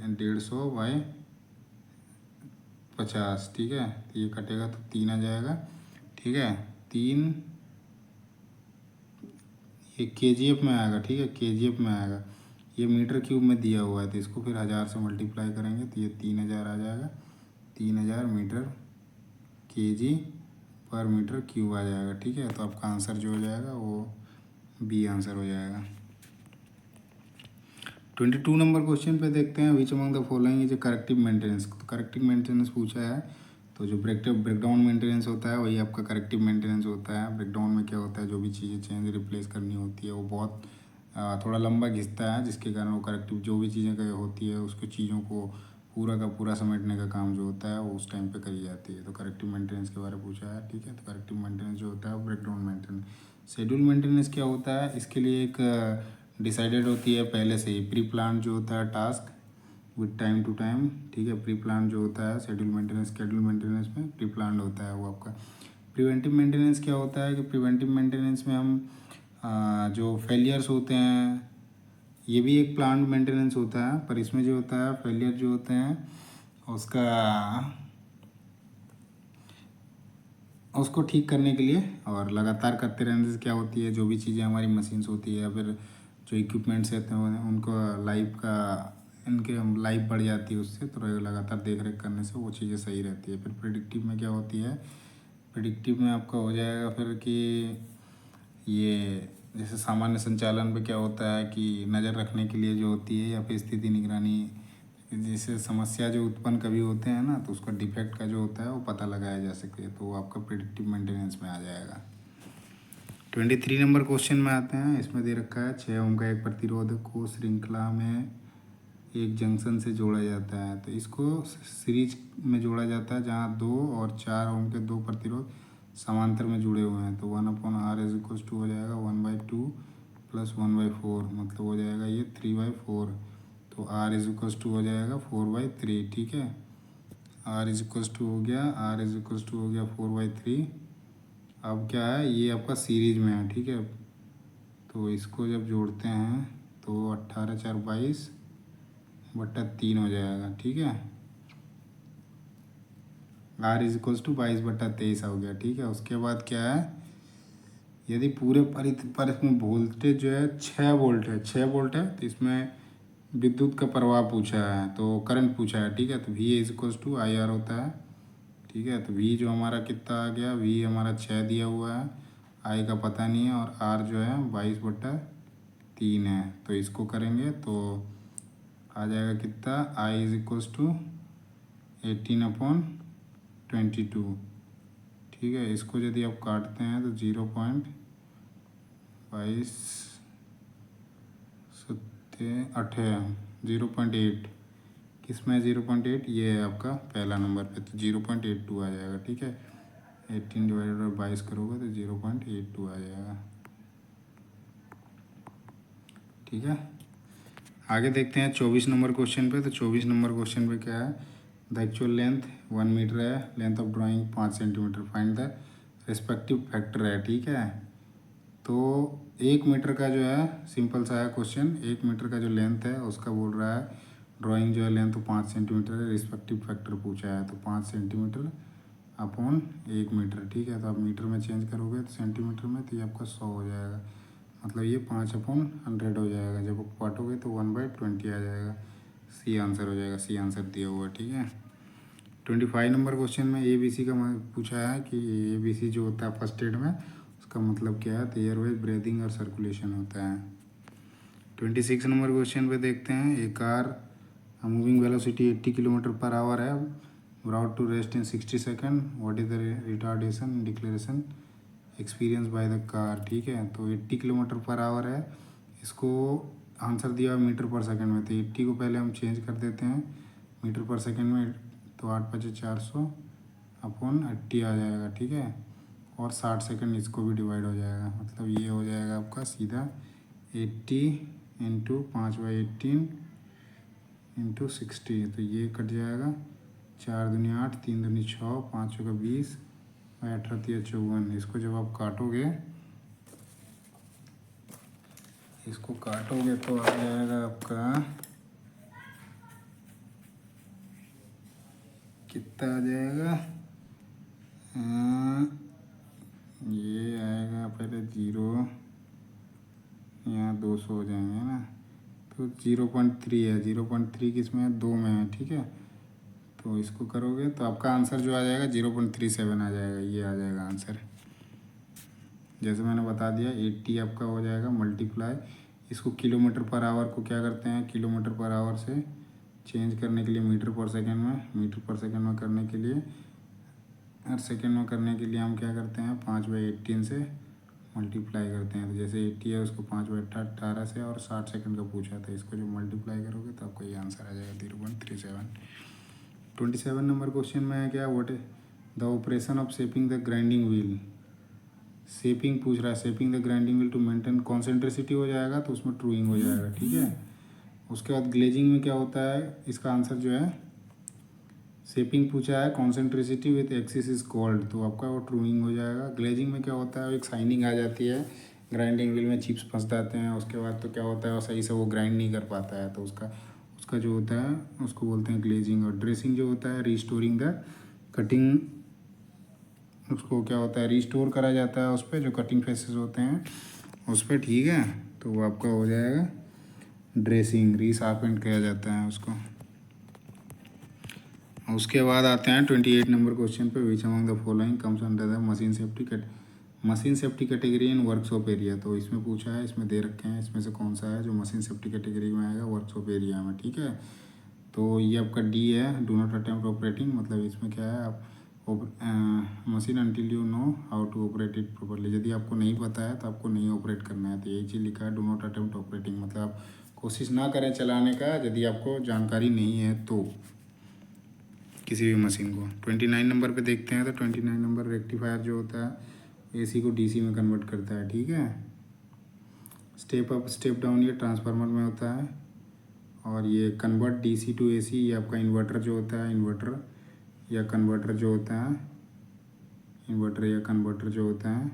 150 बाय 50, ठीक है। तो ये कटेगा तो 3 आ जाएगा, ठीक है। 3 ये केजीएफ में आएगा, ठीक है, केजीएफ में आएगा। ये मीटर क्यूब में दिया हुआ है तो इसको फिर 1000 से मल्टीप्लाई करेंगे तो ये 3000 आ जाएगा, 3000 मीटर केजी पर मीटर क्यूब आ जाएगा, ठीक है। तो आपका आंसर जो हो जाएगा वो बी आंसर हो जाएगा। 22 नंबर क्वेश्चन पे देखते हैं, विच among the following is a corrective maintenance. तो करेक्टिव मेंटेनेंस पूछा है, तो जो ब्रेकडाउन मेंटेनेंस होता है वही आपका करेक्टिव मेंटेनेंस होता है। ब्रेकडाउन में क्या होता है, जो भी चीज़ें चेंज रिप्लेस करनी होती है वो बहुत थोड़ा लंबा घिसता है, जिसके कारण वो करेक्टिव जो भी चीज़ें होती है उसको चीज़ों को पूरा का पूरा समेटने का काम जो होता है वो उस टाइम पे करी जाती है। तो करेक्टिव मेंटेनेंस के बारे में पूछा है, ठीक है। तो करेक्टिव मेंटेनेंस जो होता है वो ब्रेकडाउन मेंटेनेंस। शेड्यूल मेंटेनेंस क्या होता है, इसके लिए एक डिसाइडेड होती है पहले से ही, प्री प्लान जो होता है task with time to time, ठीक है। प्री प्लान जो होता है शेड्यूल मेंटेनेंस में प्री प्लान होता है वो आपका। प्रिवेंटिव मेंटेनेंस क्या होता है कि प्रिवेंटिव मेंटेनेंस में हम जो फेलियर्स होते हैं, ये भी एक प्लान मेंटेनेंस होता है, पर इसमें जो होता है फेलियर जो होते हैं उसको ठीक करने के लिए और लगातार करते रहने से क्या होती है, जो भी चीज़ें हमारी मशीन्स होती है या फिर जो इक्विपमेंट्स रहते हैं उनको इनके लाइफ बढ़ जाती है उससे, तो लगातार देख रेख करने से वो चीज़ें सही रहती है। फिर प्रिडिक्टिव में क्या होती है, प्रिडिक्टिव में आपका हो जाएगा फिर कि ये जैसे सामान्य संचालन पे क्या होता है कि नज़र रखने के लिए जो होती है, या फिर स्थिति निगरानी, जैसे समस्या जो उत्पन्न कभी होते हैं ना, तो उसका डिफेक्ट का जो होता है वो पता लगाया जा सके, तो वो आपका प्रिडिक्टिव मेंटेनेंस में आ जाएगा। 23 नंबर क्वेश्चन में आते हैं। इसमें दे रखा है 6 ओम का एक प्रतिरोधक को श्रृंखला में एक जंक्शन से जोड़ा जाता है। तो इसको सीरीज में जोड़ा जाता है जहाँ 2 और 4 ओम के दो प्रतिरोध समांतर में जुड़े हुए हैं। तो 1/r इज इक्वल टू हो जाएगा 1/2 प्लस 1/4, मतलब हो जाएगा ये 3/4। तो r इज इक्वल टू हो जाएगा 4/3। ठीक है, r इज इक्वल टू हो गया 4/3। अब क्या है, ये आपका सीरीज में है। ठीक है, तो इसको जब जोड़ते हैं तो 18 4 22/3 हो जाएगा। ठीक है, r इज इक्वल टू 22/23 हो गया। ठीक है, उसके बाद क्या है, यदि पूरे पर इसमें वोल्टेज जो है 6 वोल्ट है, 6 वोल्ट है, तो इसमें विद्युत का प्रवाह पूछा है, तो करंट पूछा है। ठीक है, तो v is equal to IR होता है। ठीक है, तो v जो हमारा कितना आ गया, v हमारा 6 दिया हुआ है, I का पता नहीं है, और r जो है 22/3 है। तो इसको करेंगे तो आ जाएगा कितना, I इज इक्वल टू 18/22। ठीक है, इसको यदि आप काटते हैं तो 0.8 किसमें 0.8, ये है आपका पहला नंबर पे, तो 0.82 आ जाएगा। ठीक है, 18/22 करोगे तो 0.82 आ जाएगा। ठीक है, आगे देखते हैं 24 नंबर क्वेश्चन पे। तो 24 नंबर क्वेश्चन पे क्या है, द एक्चुअल लेंथ 1 मीटर है, length of drawing 5 centimetre, find the respective factor है। ठीक है, तो 1 मीटर का जो है, सिंपल सा है क्वेश्चन, 1 मीटर का जो लेंथ है उसका बोल रहा है, ड्राइंग जो है लेंथ 5 सेंटीमीटर है, रिस्पेक्टिव फैक्टर पूछा है, तो 5 सेंटीमीटर अपॉन 1 मीटर। ठीक है, तो आप मीटर में चेंज करोगे तो सेंटीमीटर में, तो ये आपका 100 हो जाएगा, मतलब ये 5/100 हो जाएगा। जब आप काटोगे तो 1/20 आ जाएगा। सी आंसर हो जाएगा, सी आंसर दिया हुआ है। ठीक है, 25 नंबर क्वेश्चन में ABC का पूछा है कि ABC जो होता है फर्स्ट एड में, उसका मतलब क्या है, तो एयरवेज ब्रीदिंग और सर्कुलेशन होता है। 26 नंबर क्वेश्चन पे देखते हैं, ए कार मूविंग वेलोसिटी 80 km/h है, brought to rest in 60 second, what is the retardation declaration experience by the car. ठीक है, तो 80 km/h है, इसको आंसर दिया मीटर पर सेकंड में, तो 80 को पहले हम चेंज कर देते हैं मीटर पर सेकंड में, तो 8×400/80 आ जाएगा। ठीक है, और 60 सेकंड इसको भी डिवाइड हो जाएगा, मतलब ये हो जाएगा आपका सीधा 80 इंटू 5/18 इंटू 60, तो ये कट जाएगा, 4 दूनी 8, 3 दूनी 6, 5 का 20, 18 3 54। इसको जब आप काटोगे, इसको काटोगे तो आ जाएगा आपका कितना आ जाएगा, ये आएगा पहले 0, यहाँ 200 हो जाएंगे ना, तो 0.3 है, 0.3 किस में है, 2 में है। ठीक है, तो इसको करोगे तो आपका आंसर जो आ जाएगा 0.37 आ जाएगा, ये आ जाएगा आंसर। जैसे मैंने बता दिया 80 आपका हो जाएगा मल्टीप्लाई, इसको किलोमीटर पर आवर को क्या करते हैं, किलोमीटर पर आवर से चेंज करने के लिए मीटर पर सेकंड में, मीटर पर सेकंड में करने के लिए, हर सेकंड में करने के लिए हम क्या करते हैं, 5/18 से मल्टीप्लाई करते हैं। तो जैसे 80 है उसको 5/18 से, और 60 सेकंड का पूछा था, इसको जो मल्टीप्लाई करोगे तो आपको ये आंसर आ जाएगा 0.37। 27 नंबर क्वेश्चन में है क्या, what the operation of shaping the grinding wheel. Shaping पूछ रहा है, shaping the grinding wheel to maintain concentricity हो जाएगा, तो उसमें ट्रूइंग हो जाएगा। ठीक है, उसके बाद ग्लेजिंग में क्या होता है, इसका आंसर जो है, शेपिंग पूछा है, कॉन्सेंट्रेसिटी विथ एक्सिस इज कॉल्ड, तो आपका वो ट्रूइंग हो जाएगा। ग्लेजिंग में क्या होता है, एक शाइनिंग आ जाती है, ग्राइंडिंग व्हील में चिप्स फंस जाते हैं, उसके बाद तो क्या होता है, वो सही से वो ग्राइंड नहीं कर पाता है, तो उसका उसका जो होता है उसको बोलते हैं ग्लेजिंग। और ड्रेसिंग जो होता है, रिस्टोरिंग द कटिंग, उसको क्या होता है, रिस्टोर करा जाता है उस पर जो कटिंग फेसेस होते हैं उस पर। ठीक है, तो वो आपका हो जाएगा ड्रेसिंग, रीशार्पेंट किया जाता है उसको। उसके बाद आते हैं 28 नंबर क्वेश्चन पे, which among the following comes under the machine safety category in workshop area. तो इसमें पूछा है, इसमें दे रखे हैं, इसमें से कौन सा है जो मशीन सेफ्टी कैटेगरी में आएगा वर्कशॉप एरिया में। ठीक है, तो ये आपका डी है, डू नॉट अटेम्प्ट ऑपरेटिंग, मतलब इसमें क्या है, आप machine until you know how to operate it properly. यदि आपको नहीं पता है तो आपको नहीं ऑपरेट करना है। तो यही चीज़ लिखा है, डू नॉट अटेम्प्ट ऑपरेटिंग, मतलब आप कोशिश ना करें चलाने का यदि आपको जानकारी नहीं है तो किसी भी मशीन को। 29 नंबर पे देखते हैं तो 29 नंबर रेक्टिफायर जो होता है एसी को डीसी में कन्वर्ट करता है, ठीक है। स्टेप अप स्टेप डाउन ये ट्रांसफार्मर में होता है, और ये कन्वर्ट डीसी टू एसी ये आपका इन्वर्टर जो होता है, इन्वर्टर या कन्वर्टर जो होता है, इन्वर्टर या कन्वर्टर जो होता है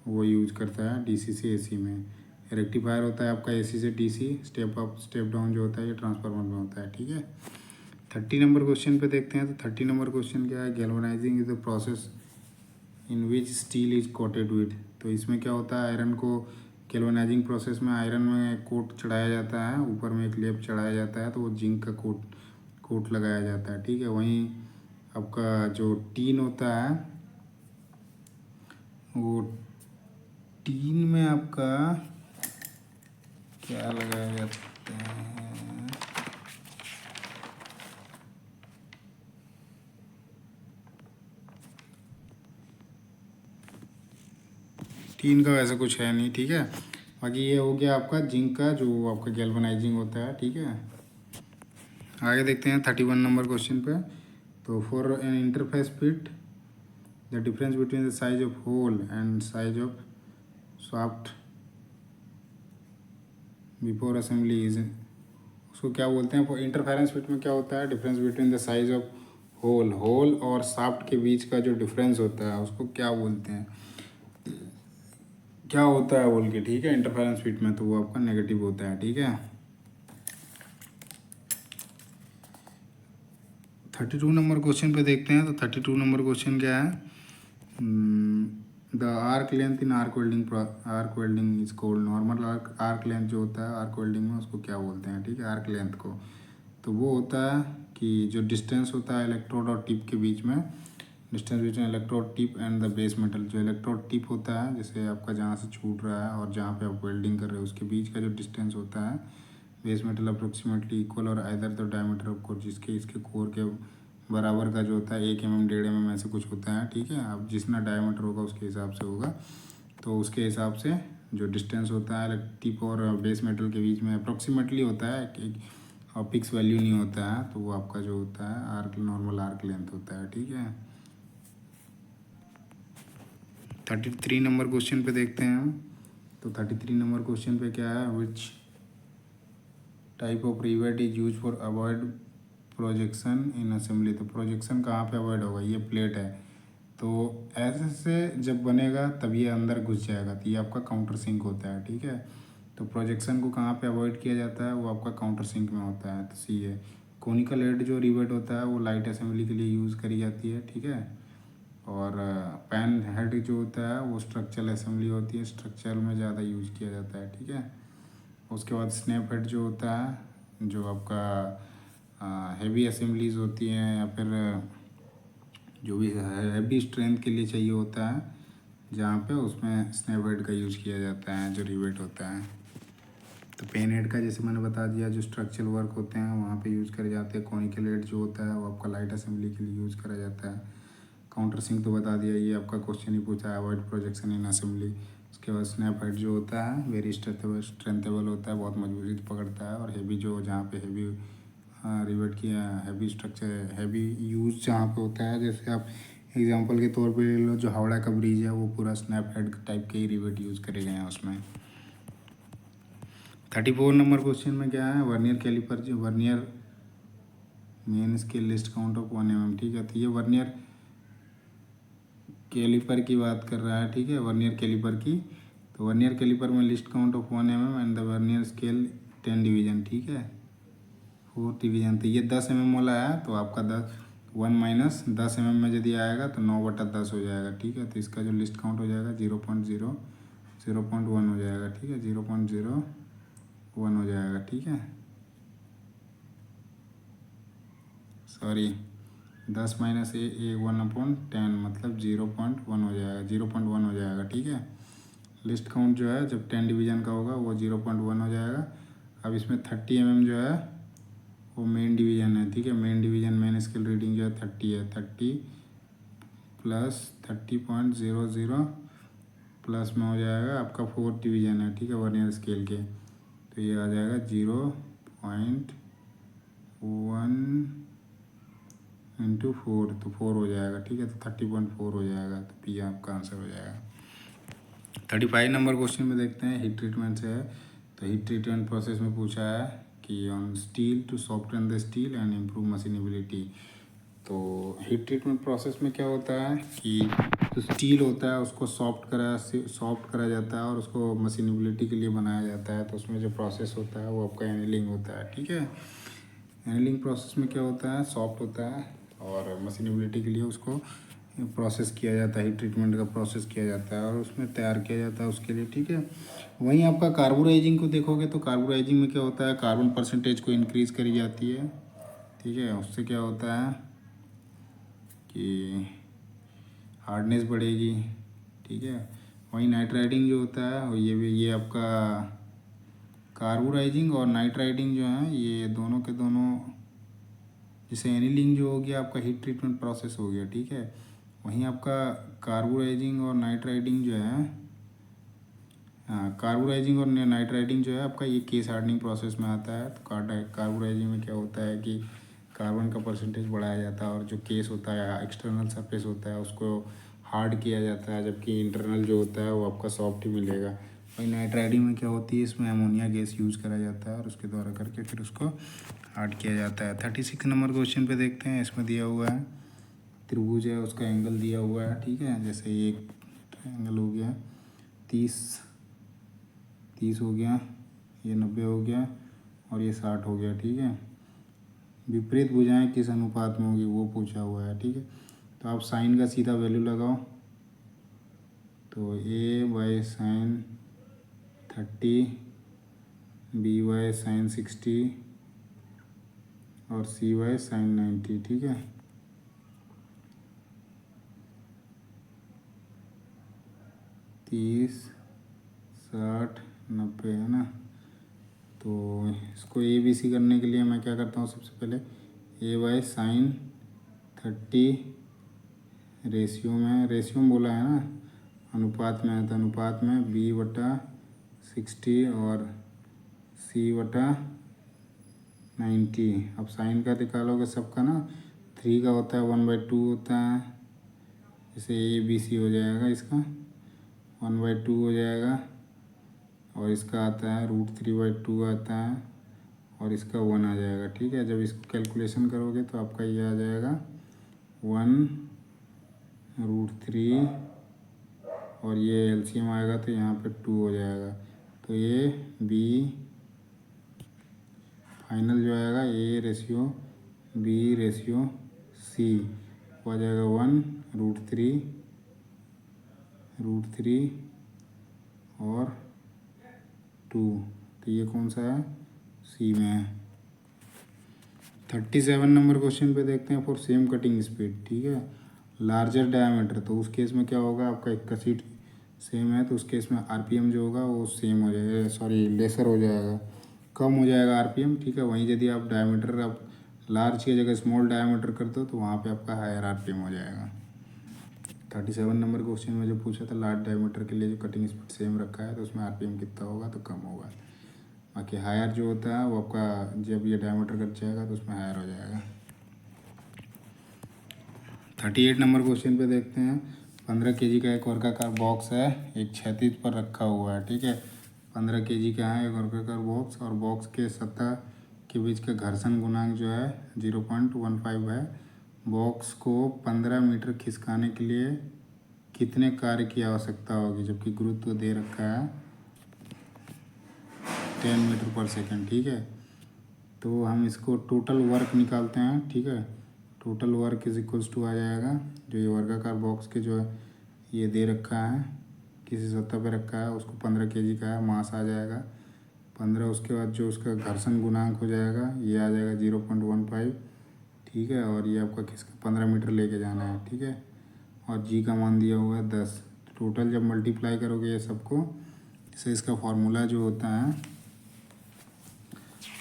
वो यूज करता है डीसी से एसी में। रेक्टिफायर होता है आपका एसी से DC, step up step down जो होता है ये ट्रांसफार्मर में होता है, ठीक है। 30 नंबर क्वेश्चन पे देखते हैं। तो 30 नंबर क्वेश्चन क्या है, galvanising is the process in which steel is coated with. तो इसमें क्या होता है, आयरन को गैल्वेनाइजिंग प्रोसेस में आयरन में कोट चढ़ाया जाता है, ऊपर में एक लेप चढ़ाया जाता है, तो वो जिंक का कोट लगाया जाता है, ठीक है। वहीं आपका जो टीन होता है वो टीन में आपका क्या लगाया जाता है, टीन का वैसा कुछ है नहीं, ठीक है। बाकी ये हो गया आपका जिंक का जो आपका गैल्वेनाइजिंग होता है, ठीक है। आगे देखते हैं 31 नंबर क्वेश्चन पे। तो for an interface fit the difference between the size of hole and size of shaft before assembly is, उसको क्या बोलते हैं। इंटरफेरेंस फिट में क्या होता है, difference between the size of hole और शाफ्ट के बीच का जो डिफरेंस होता है उसको क्या बोलते हैं, क्या होता है बोल के, ठीक है। इंटरफेरेंस फिट में तो वो आपका नेगेटिव होता है, ठीक है। 32 नंबर क्वेश्चन पे देखते हैं। तो 32 नंबर क्वेश्चन क्या है, the arc length in arc welding is called. Normal arc length जो होता है आर्क वेल्डिंग में उसको क्या बोलते हैं, ठीक है, आर्क लेंथ को। तो वो होता है कि जो डिस्टेंस होता है इलेक्ट्रोड और टिप के बीच में, distance between electrode tip and the base metal. जो इलेक्ट्रोड टिप होता है जैसे आपका जहाँ से छूट रहा है और जहाँ पे आप वेल्डिंग कर रहे हो उसके बीच का जो डिस्टेंस होता है, बेस मेटल अप्रोक्सीमेटली इक्वल और either the diameter of core, जिसके इसके कोर के बराबर का जो होता है 1 mm 1.5 mm ऐसे कुछ होता है, ठीक है। अब जितना डायमीटर होगा उसके हिसाब से होगा, तो उसके हिसाब से जो डिस्टेंस होता है टिप और बेस मेटल के बीच में अप्रोक्सीमेटली होता है, और फिक्स वैल्यू नहीं होता है, तो वो आपका जो होता है आर्क नॉर्मल आर्क लेंथ होता है, ठीक है। 33 नंबर क्वेश्चन पे देखते हैं हम। तो 33 नंबर क्वेश्चन पे क्या है, which type of rivet is use for avoid projection in assembly. तो प्रोजेक्शन कहाँ पे अवॉइड होगा, ये प्लेट है, तो ऐसे से जब बनेगा तब ये अंदर घुस जाएगा, तो ये आपका काउंटर सिंक होता है, ठीक है। तो प्रोजेक्शन को कहाँ पे अवॉइड किया जाता है, वो आपका काउंटर सिंक में होता है। तो सी है। कोनिकल हेड जो रिवेट होता है वो लाइट असेंबली के लिए यूज़ करी जाती है, ठीक है। और पैन हेड जो होता है वो स्ट्रक्चरल असेंबली होती है, स्ट्रक्चरल में ज़्यादा यूज़ किया जाता है, ठीक है। उसके बाद स्नैप हेड जो होता है जो आपका हैवी असेंबलीज होती हैं या फिर जो भी हैवी स्ट्रेंथ के लिए चाहिए होता है जहाँ पे, उसमें स्नैप हेड का यूज़ किया जाता है जो रिवेट होता है। तो पेन हेड का जैसे मैंने बता दिया जो स्ट्रक्चरल वर्क होते हैं वहाँ पे यूज़ करे जाते हैं। कॉनिकल हेड जो होता है वो आपका लाइट असेंबली के लिए यूज़ करा जाता है। काउंटर सिंक तो बता दिया, ये आपका क्वेश्चन ही पूछा है, अवॉइड प्रोजेक्शन इन असेंबली। उसके बाद स्नैप हेड जो होता है वेरी स्ट्रेंथेबल होता है, बहुत मजबूती पकड़ता है। और हैवी जो जहाँ पे हैवी रिवेट किया हैवी स्ट्रक्चर हैवी यूज़ जहाँ पे होता है, जैसे आप एग्जांपल के तौर पे ले लो जो हावड़ा का ब्रिज है वो पूरा स्नैप हेड टाइप के ही रिवेट यूज़ करे गए हैं उसमें। 34 नंबर क्वेश्चन में क्या है, वर्नियर कैलिपर जो vernier main scale list count of 1 mm, ठीक है। तो ये वर्नियर कैलिपर की बात कर रहा है, ठीक है, वर्नियर कैलिपर की। तो वर्नियर कैलिपर में list count of 1 mm and the vernier scale 10 division, ठीक है, 4 डिवीजन। तो ये 10 mm वाला है तो आपका 1 माइनस 10 mm में यदि आएगा तो 9/10 हो जाएगा, ठीक है। तो इसका जो लिस्ट काउंट हो जाएगा 0.1 हो जाएगा, ठीक है, 0.01 हो जाएगा, ठीक है। सॉरी 10 माइनस ए 1/10 मतलब 0.1 हो जाएगा, 0.1 हो जाएगा, ठीक है। लिस्ट काउंट जो है जब 10 डिवीजन का होगा वो 0.1 हो जाएगा। अब इसमें 30 mm जो है वो मेन डिवीजन है, ठीक है। Main division main scale reading जो है 30 है, प्लस 30.00 प्लस में हो जाएगा आपका 4 डिवीज़न है, ठीक है, वर्नियर स्केल के, तो ये आ जाएगा 0.1 इंटू 4, तो 4 हो जाएगा, ठीक है, तो 30.4 हो जाएगा, तो पी आपका आंसर हो जाएगा। 35 नंबर क्वेश्चन में देखते हैं, हीट ट्रीटमेंट से है। तो हीट ट्रीटमेंट प्रोसेस में पूछा है कि on steel to soften the steel and improve machinability. तो हीट ट्रीटमेंट प्रोसेस में क्या होता है कि जो स्टील होता है उसको सॉफ्ट करा जाता है और उसको मशीनेबिलिटी के लिए बनाया जाता है। तो उसमें जो प्रोसेस होता है वो आपका एनीलिंग होता है, ठीक है। एनीलिंग प्रोसेस में क्या होता है, सॉफ्ट होता है और मशीनेबिलिटी के लिए उसको प्रोसेस किया जाता है, हीट ट्रीटमेंट का प्रोसेस किया जाता है और उसमें तैयार किया जाता है उसके लिए, ठीक है। वहीं आपका कार्बोराइजिंग को देखोगे तो कार्बोराइजिंग में क्या होता है, कार्बन परसेंटेज को इंक्रीज़ करी जाती है, ठीक है। उससे क्या होता है कि हार्डनेस बढ़ेगी, ठीक है। वहीं नाइट्राइडिंग जो होता है ये आपका कार्बोराइजिंग और नाइट्राइडिंग जो है ये दोनों के दोनों, जैसे एनीलिंग जो हो गया आपका हीट ट्रीटमेंट प्रोसेस हो गया, ठीक है। वहीं आपका कार्बोराइजिंग और नाइट्राइडिंग जो है, कार्बोराइजिंग और नाइट्राइडिंग जो है आपका ये केस हार्डनिंग प्रोसेस में आता है। तो कार्बोराइजिंग में क्या होता है कि कार्बन का परसेंटेज बढ़ाया जाता है और जो केस होता है एक्सटर्नल सरफेस होता है उसको हार्ड किया जाता है, जबकि इंटरनल जो होता है वो आपका सॉफ्ट ही मिलेगा। वही नाइट्राइडिंग में क्या होती है, इसमें अमोनिया गैस यूज़ करा जाता है और उसके द्वारा करके फिर उसको हार्ड किया जाता है। 36 नंबर क्वेश्चन पे देखते हैं, इसमें दिया हुआ है त्रिभुज है, उसका एंगल दिया हुआ है, ठीक है। जैसे ये एंगल हो गया 30 हो गया, ये 90 हो गया और ये 60 हो गया, ठीक है। विपरीत भुजाएं किस अनुपात में होगी वो पूछा हुआ है, ठीक है। तो आप साइन का सीधा वैल्यू लगाओ, तो A/sin 30, B/sin 60 और C/sin 90, ठीक है। तीस 60 90 है ना। तो इसको ABC करने के लिए मैं क्या करता हूँ, सबसे पहले A/sin 30 रेशियो में बोला है ना, अनुपात में है, तो अनुपात में B/60 और C/90। अब साइन का निकालोगे सबका ना, 3 का होता है 1/2 होता है, जैसे ABC हो जाएगा, इसका 1/2 हो जाएगा और इसका आता है √3/2 आता है और इसका 1 आ जाएगा, ठीक है। जब इसको कैलकुलेशन करोगे तो आपका ये आ जाएगा 1√3 और ये एलसीएम आएगा तो यहाँ पे 2 हो जाएगा। तो ये B फाइनल जो आएगा A/B/C वो आ जाएगा 1√3 और 2, तो ये कौन सा है, C में है। 37 नंबर क्वेश्चन पे देखते हैं, फॉर सेम कटिंग स्पीड, ठीक है, लार्जर डायमीटर। तो उस केस में क्या होगा, आपका एक का सीट सेम है तो उस केस में आरपीएम जो होगा वो सेम हो जाएगा, सॉरी लेसर हो जाएगा, कम हो जाएगा आरपीएम, ठीक है। वहीं यदि आप डायमीटर आप लार्ज की जगह स्मॉल डायमीटर करते हो तो वहाँ पे आपका हायर आरपीएम हो जाएगा। 37 नंबर क्वेश्चन में जो पूछा था लार्ज डायमीटर के लिए जो कटिंग स्पीड सेम रखा है तो उसमें आरपीएम कितना होगा, तो कम होगा। बाकी हायर जो होता है वो आपका जब ये डायमीटर कट जाएगा तो उसमें हायर हो जाएगा। 38 नंबर क्वेश्चन पे देखते हैं, 15 kg का एक वर्गाकार बॉक्स है, एक क्षैतिज पर रखा हुआ है, ठीक है। 15 kg का है एक वर्गाकार बॉक्स और बॉक्स के सतह के बीच का घर्षण गुणांक जो है 0.15 है। बॉक्स को 15 मीटर खिसकाने के लिए कितने कार्य की आवश्यकता होगी, जबकि गुरुत्व दे रखा है 10 मीटर पर सेकेंड, ठीक है। तो हम इसको टोटल वर्क निकालते हैं, ठीक है। Total work is equals to आ जाएगा, जो ये वर्गाकार बॉक्स के जो है ये दे रखा है, किसी सतह पे रखा है, उसको 15 kg का है, मास आ जाएगा 15। उसके बाद जो उसका घर्षण गुणांक हो जाएगा ये आ जाएगा 0.15, ठीक है। और ये आपका किसका 15 मीटर लेके जाना है, ठीक है। और जी का मान दिया हुआ है 10। टोटल जब मल्टीप्लाई करोगे ये सबको, जैसे इसका फार्मूला जो होता है,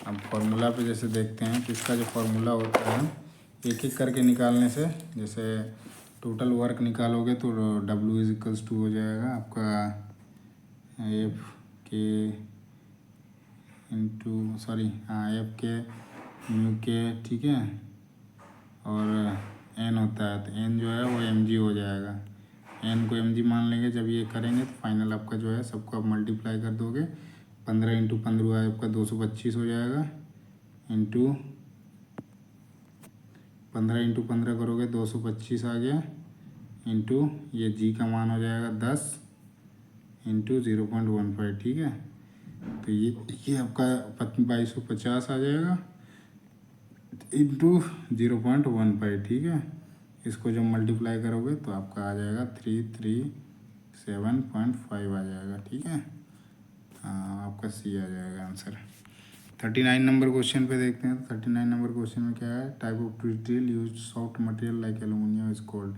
अब फार्मूला पे जैसे देखते हैं तो इसका जो फार्मूला होता है एक एक करके निकालने से, जैसे टोटल वर्क निकालोगे तो W हो जाएगा आपका एफ के एफ के म्यू के, ठीक है। और एन होता है, तो एन जो है वो mg हो जाएगा। एन को mg मान लेंगे जब ये करेंगे, तो फाइनल आपका जो है सबको आप मल्टीप्लाई कर दोगे। 15 × 15 आपका 225 हो जाएगा, इंटू 15 × 15 करोगे 225 आ गया, इंटू ये जी का मान हो जाएगा 10 इंटू 0.15, ठीक है। तो ये आपका 2250 आ जाएगा इंटू 0.15, ठीक है। इसको जब मल्टीप्लाई करोगे तो आपका आ जाएगा 337.5 आ जाएगा, ठीक है। हाँ, आपका सी आ जाएगा आंसर। 39 नंबर क्वेश्चन पे देखते हैं। तो 39 नंबर क्वेश्चन में क्या है, type of drill use soft material like aluminium is called.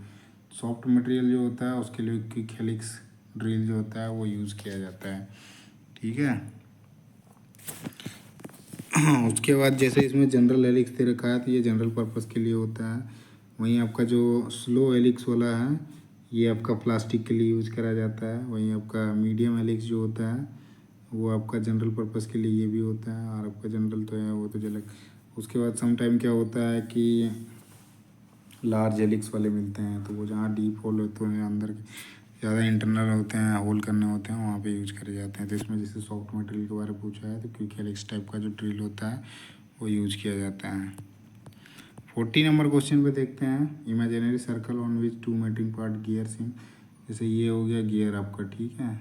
Soft material जो होता है उसके लिए क्विक हेलिक्स ड्रिल जो होता है वो यूज़ किया जाता है, ठीक है। उसके बाद जैसे इसमें जनरल हेलिक्स दे रखा है, तो ये जनरल पर्पस के लिए होता है। वहीं आपका जो स्लो हेलिक्स वाला है ये आपका प्लास्टिक के लिए यूज़ करा जाता है। वहीं आपका मीडियम हेलिक्स जो होता है वो आपका जनरल पर्पस के लिए ये भी होता है। और आपका जनरल तो है वो तो जलक। उसके बाद सम टाइम क्या होता है कि लार्ज हेलिक्स वाले मिलते हैं, तो वो जहाँ डीप होल होते हैं अंदर ज़्यादा इंटरनल होते हैं, होल करने होते हैं, वहाँ पे यूज करे जाते हैं। तो इसमें जैसे सॉफ्ट मटेरियल के बारे में पूछा है, तो क्विक हेलिक्स टाइप का जो ड्रिल होता है वो यूज किया जाता है। 40 नंबर क्वेश्चन पे देखते हैं। Imaginary circle on which 2 mating part gear SIM. जैसे ये हो गया गियर आपका, ठीक है।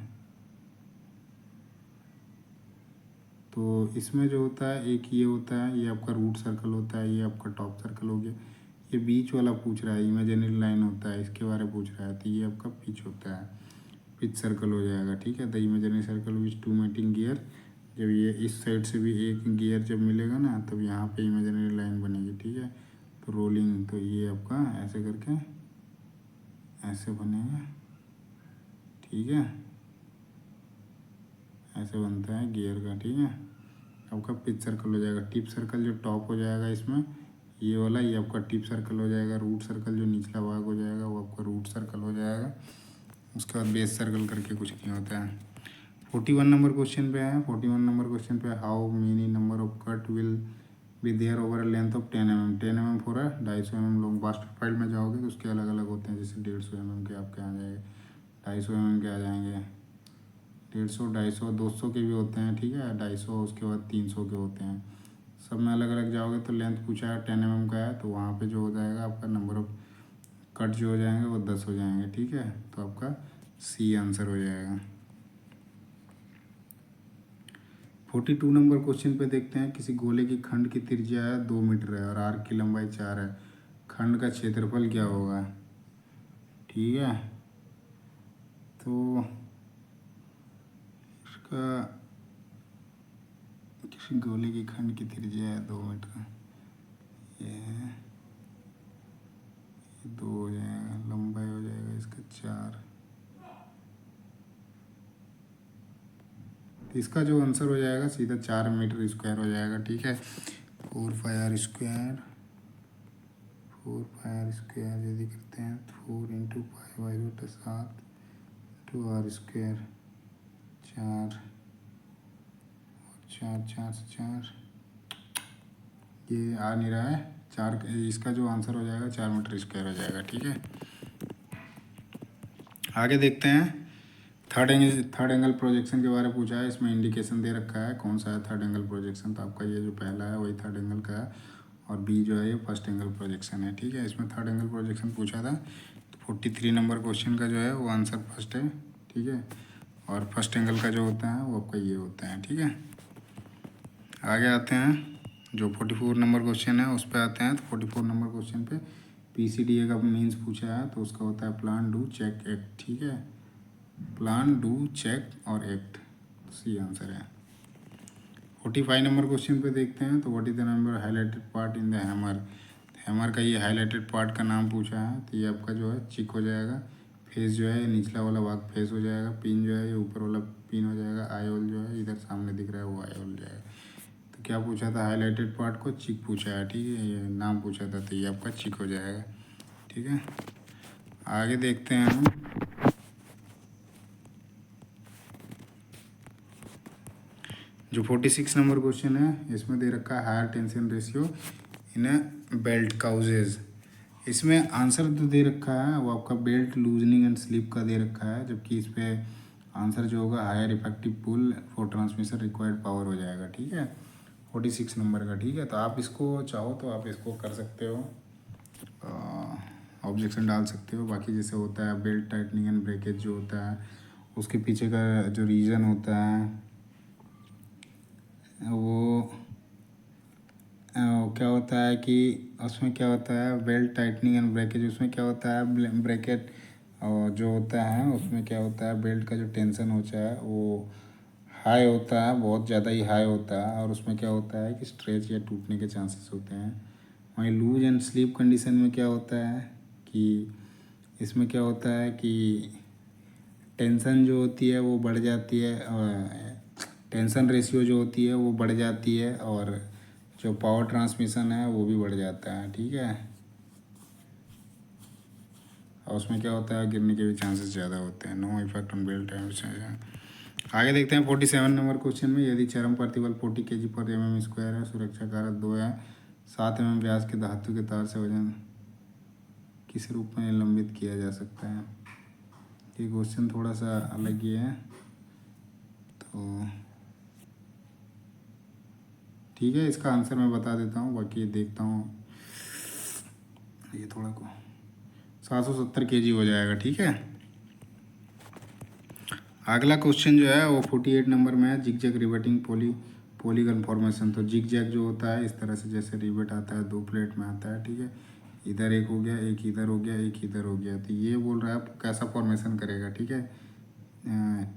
तो इसमें जो होता है एक ये होता है, ये आपका रूट सर्कल होता है, ये आपका टॉप सर्कल हो गया। ये बीच वाला पूछ रहा है, इमेजिनरी लाइन होता है, इसके बारे में पूछ रहा है, तो ये आपका पिच होता है, पिच सर्कल हो जाएगा, ठीक है। The imaginary circle which 2 mating gear, जब ये इस साइड से भी एक गियर जब मिलेगा ना, तब यहाँ पे इमेजिनरी लाइन बनेगी, ठीक है। तो रोलिंग, तो ये आपका ऐसे करके ऐसे बनेगा, ठीक है। ऐसे बनता है गियर का, ठीक है। आपका पिच सर्कल हो जाएगा। टिप सर्कल जो टॉप हो जाएगा इसमें, ये वाला ये आपका टिप सर्कल हो जाएगा। रूट सर्कल जो निचला भाग हो जाएगा वो आपका रूट सर्कल हो जाएगा। उसके बाद बेस सर्कल करके कुछ नहीं होता है। 41 नंबर क्वेश्चन पे है। 41 नंबर क्वेश्चन पे, how many number of cut will be there over a length of 10 mm। 10 mm फॉर 250 mm लॉन्ग। मास्टर फाइल में जाओगे तो उसके अलग अलग होते हैं, जैसे 150 mm के आपके आ जाएंगे, 250 mm के आ जाएंगे, 150, 250, 200 के भी होते हैं, ठीक है, 250, उसके बाद 300 के होते हैं। सब में अलग अलग जाओगे तो लेंथ पूछा है 10 mm का है, तो वहाँ पे जो हो जाएगा आपका नंबर ऑफ कट जो हो जाएंगे वो 10 हो जाएंगे, ठीक है। तो आपका सी आंसर हो जाएगा। 42 नंबर क्वेश्चन पे देखते हैं। किसी गोले की खंड की त्रिज्या है 2 मीटर है और आर्क की लंबाई 4 है। खंड का क्षेत्रफल क्या होगा, ठीक है। तो इसका किसी गोले की खंड की त्रिज्या है 2 मीटर, ये है 2 हो जाएगा, लंबाई हो जाएगा इसका 4। तो इसका जो आंसर हो जाएगा सीधा 4 मीटर स्क्वायर हो जाएगा, ठीक है। 4 स्क्वायर यदि करते हैं 4 × π/7 टू आर स्क्वायर, 4 4 4 से 4, ये आ नहीं रहा है 4। इसका जो आंसर हो जाएगा 4 मीटर स्क्वायर हो जाएगा, ठीक है। आगे देखते हैं। थर्ड एंगल प्रोजेक्शन के बारे में पूछा है। इसमें इंडिकेशन दे रखा है कौन सा है थर्ड एंगल प्रोजेक्शन। तो आपका ये जो पहला है वही थर्ड एंगल का है, और बी जो है ये फर्स्ट एंगल प्रोजेक्शन है, ठीक है। इसमें थर्ड एंगल प्रोजेक्शन पूछा था। तो 43 नंबर क्वेश्चन का जो है वो आंसर फर्स्ट है, ठीक है। और फर्स्ट एंगल का जो होता है वो आपका ये होता है, ठीक है। आगे आते हैं। जो 44 नंबर क्वेश्चन है उस पर आते हैं। तो 44 नंबर क्वेश्चन पे PCDA का मीन्स पूछा है, तो उसका होता है प्लान, डू, चेक, एक्ट, ठीक है। प्लान, डू, चेक और एक्ट, सी आंसर है। 45 नंबर क्वेश्चन पे देखते हैं। तो what is the number highlighted part in the hammer. Hammer का ये हाईलाइटेड पार्ट का नाम पूछा है, तो ये आपका जो है चिक हो जाएगा। फेस जो है निचला वाला भाग फेस हो जाएगा। पिन जो है ये ऊपर वाला पिन हो जाएगा। आयोल जो है इधर सामने दिख रहा है वो आयोल हो जाएगा। तो क्या पूछा था, हाईलाइटेड पार्ट को चिक पूछा है, ठीक है। ये नाम पूछा था, तो ये आपका चिक हो जाएगा, ठीक है। आगे देखते हैं हम। जो 46 नंबर क्वेश्चन है इसमें दे रखा है higher tension ratio in belt causes. इसमें आंसर जो दे रखा है वो आपका बेल्ट लूजनिंग एंड स्लिप का दे रखा है, जबकि इस पे आंसर जो होगा higher effective pull for transmission required power हो जाएगा। ठीक है, 46 नंबर का। ठीक है, तो आप इसको चाहो तो आप इसको कर सकते हो, ऑब्जेक्शन डाल सकते हो। बाकी जैसे होता है बेल्ट टाइटनिंग एंड ब्रेकेज जो होता है उसके पीछे का जो रीज़न होता है वो क्या होता है कि उसमें क्या होता है बेल्ट टाइटनिंग एंड ब्रेकेज, उसमें क्या होता है ब्रेकेट और जो होता है उसमें क्या होता है बेल्ट का जो टेंशन होता है वो हाई होता है, बहुत ज़्यादा ही हाई होता है, और उसमें क्या होता है कि स्ट्रेच या टूटने के चांसेस होते हैं। वहीं लूज एंड स्लीप कंडीशन में क्या होता है कि इसमें क्या होता है कि टेंशन जो होती है वो बढ़ जाती है, टेंशन रेशियो जो होती है वो बढ़ जाती है, और जो पावर ट्रांसमिशन है वो भी बढ़ जाता है। ठीक है, और उसमें क्या होता है गिरने के भी चांसेस ज़्यादा होते हैं। No effect on belt. आगे देखते हैं 47 नंबर क्वेश्चन में, यदि चरम प्रतिबल 40 kg पर mm² है, सुरक्षा कारक 2 है, 7 mm व्यास के धातु के तार से वजन किस रूप में निलंबित किया जा सकता है। ये क्वेश्चन थोड़ा सा अलग ही है, तो ठीक है इसका आंसर मैं बता देता हूँ, बाकी देखता हूँ ये थोड़ा को 770 kg हो जाएगा। ठीक है, अगला क्वेश्चन जो है वो 48 नंबर में है, zig zag riveting polygon formation. तो जिग जैग जो होता है इस तरह से जैसे रिवेट आता है 2 प्लेट में आता है। ठीक है, इधर एक हो गया, एक इधर हो गया, एक इधर हो गया, तो ये बोल रहा है आप कैसा फॉर्मेशन करेगा। ठीक है,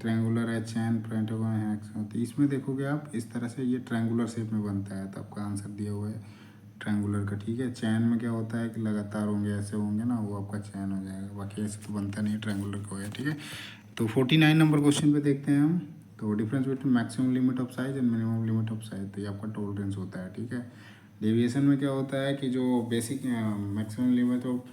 ट्रायंगुलर है, चैन पेंटागन है, तो इसमें देखोगे आप इस तरह से ये ट्रायंगुलर शेप में बनता है, तो आपका आंसर दिया हुआ है ट्रायंगुलर का। ठीक है, चैन में क्या होता है कि लगातार होंगे, ऐसे होंगे ना, वो आपका चैन हो जाएगा, बाकी ऐसे तो बनता नहीं है, ट्रायंगुलर का हो गया। ठीक है, तो 49 नंबर क्वेश्चन पे देखते हैं हम। तो difference between maximum limit of size and minimum limit of size, तो ये आपका टॉलरेंस होता है। ठीक है, डेविएशन में क्या होता है कि जो बेसिक मैक्सिमम लिमिट ऑफ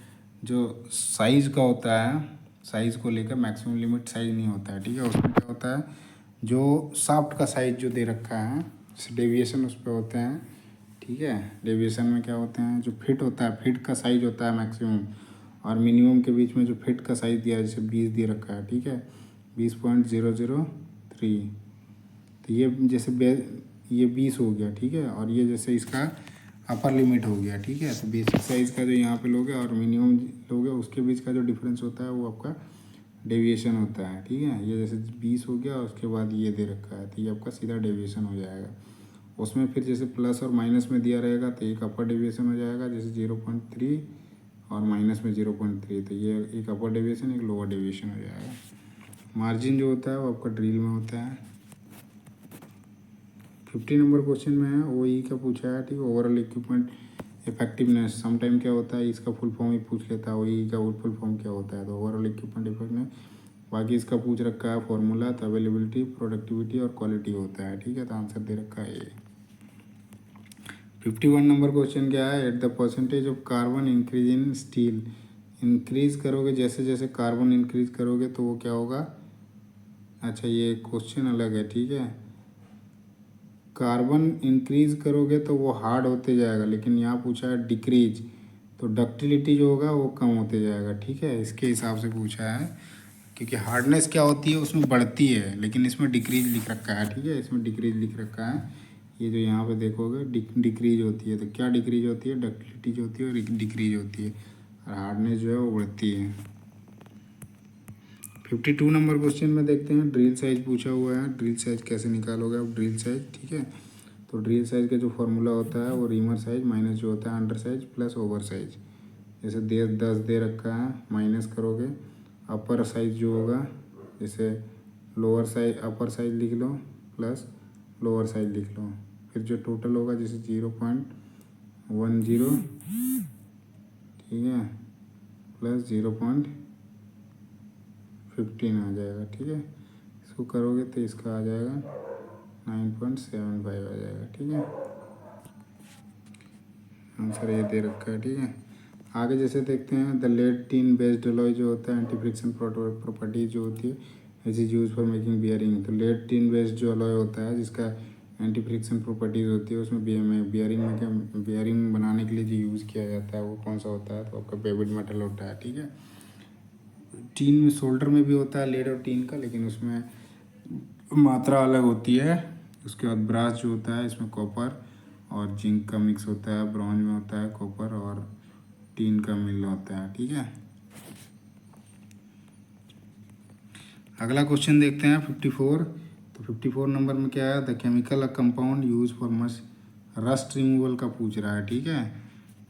जो साइज़ का होता है, साइज़ को लेकर मैक्सिमम लिमिट साइज नहीं होता है। ठीक है, उसमें क्या होता है जो शाफ्ट का साइज जो दे रखा है डेविएशन उस पर होते हैं। ठीक है, डेविएशन में क्या होते हैं जो फिट होता है, फिट का साइज होता है मैक्सिमम और मिनिमम के बीच में जो फिट का साइज दिया है, जैसे 20 दे रखा है। ठीक है, 20.003, तो ये जैसे ये 20 हो गया। ठीक है, और ये जैसे इसका अपर लिमिट हो गया। ठीक है, तो बेसिक साइज़ का जो यहाँ पे लोगे और मिनिमम लोगे उसके बीच का जो डिफरेंस होता है वो आपका डेविएशन होता है। ठीक है, ये जैसे 20 हो गया और उसके बाद ये दे रखा है, तो ये आपका सीधा डेविएशन हो जाएगा। उसमें फिर जैसे प्लस और माइनस में दिया रहेगा तो एक अपर डेविएशन हो जाएगा, जैसे 0.3 और माइनस में 0.3, तो ये एक अपर डेविएशन एक लोअर डेविएशन हो जाएगा। मार्जिन जो होता है वो आपका ड्रिल में होता है। 50 नंबर क्वेश्चन में है OE का पूछा है। ठीक है, ओवरऑल इक्विपमेंट इफेक्टिवनेस, समटाइम क्या होता है इसका फुल फॉर्म ही पूछ लेता है, OE का फुल फॉर्म क्या होता है, तो ओवरऑल इक्विपमेंट इफेक्टिवनेस। बाकी इसका पूछ रखा है फॉर्मूला, तो अवेलेबिलिटी, प्रोडक्टिविटी और क्वालिटी होता है। ठीक है, तो आंसर दे रखा है ये। 51 नंबर क्वेश्चन क्या है, at the percentage of carbon increase in steel. Increase करोगे जैसे जैसे कार्बन इंक्रीज करोगे तो वो क्या होगा। अच्छा, ये क्वेश्चन अलग है। ठीक है, कार्बन इंक्रीज करोगे तो वो हार्ड होते जाएगा, लेकिन यहाँ पूछा है डिक्रीज, तो डक्टिलिटी जो होगा वो कम होते जाएगा। ठीक है, इसके हिसाब से पूछा है, क्योंकि हार्डनेस क्या होती है उसमें बढ़ती है, लेकिन इसमें डिक्रीज लिख रखा है। ठीक है, इसमें डिक्रीज लिख रखा है, ये जो यहाँ पे देखोगे डिक्रीज होती है, तो क्या डिक्रीज होती है, डक्टिलिटी जो होती है और डिक्रीज होती है, और हार्डनेस जो है वो बढ़ती है। 52 नंबर क्वेश्चन में देखते हैं, ड्रिल साइज पूछा हुआ है, ड्रिल साइज कैसे निकालोगे आप ड्रिल साइज। ठीक है, तो ड्रिल साइज का जो फॉर्मूला होता है वो रीमर साइज माइनस जो होता है under size plus over size. जैसे 10 दे रखा है, माइनस करोगे अपर साइज जो होगा, जैसे लोअर साइज अपर साइज लिख लो प्लस लोअर साइज लिख लो, फिर जो टोटल होगा जैसे 0.10, ठीक है, प्लस 0.15 आ जाएगा। ठीक है, इसको करोगे तो इसका आ जाएगा 9.75 आ जाएगा। ठीक है, आंसर ये दे रखा है। ठीक है, आगे जैसे देखते हैं the lead tin based alloy जो होता है एंटी फ्रिक्शन प्रॉपर्टी जो होती है is use for making bearing. तो लेड टीन बेस्ड जो एलॉय होता है जिसका एंटी फ्रिक्शन प्रॉपर्टीज होती है उसमें बियरिंग में क्या बियरिंग बनाने के लिए जो यूज़ किया जाता है वो कौन सा होता है, तो आपका बेवड मेटल होता है। ठीक है, टीन में सोल्डर में भी होता है लेड और टीन का, लेकिन उसमें मात्रा अलग होती है। उसके बाद ब्रास जो होता है इसमें कॉपर और जिंक का मिक्स होता है, ब्रॉन्ज में होता है कॉपर और टीन का मिल होता है। ठीक है, अगला क्वेश्चन देखते हैं 54। तो 54 नंबर में क्या है, the chemical compound use for मस रस्ट रिमूवल का पूछ रहा है। ठीक है,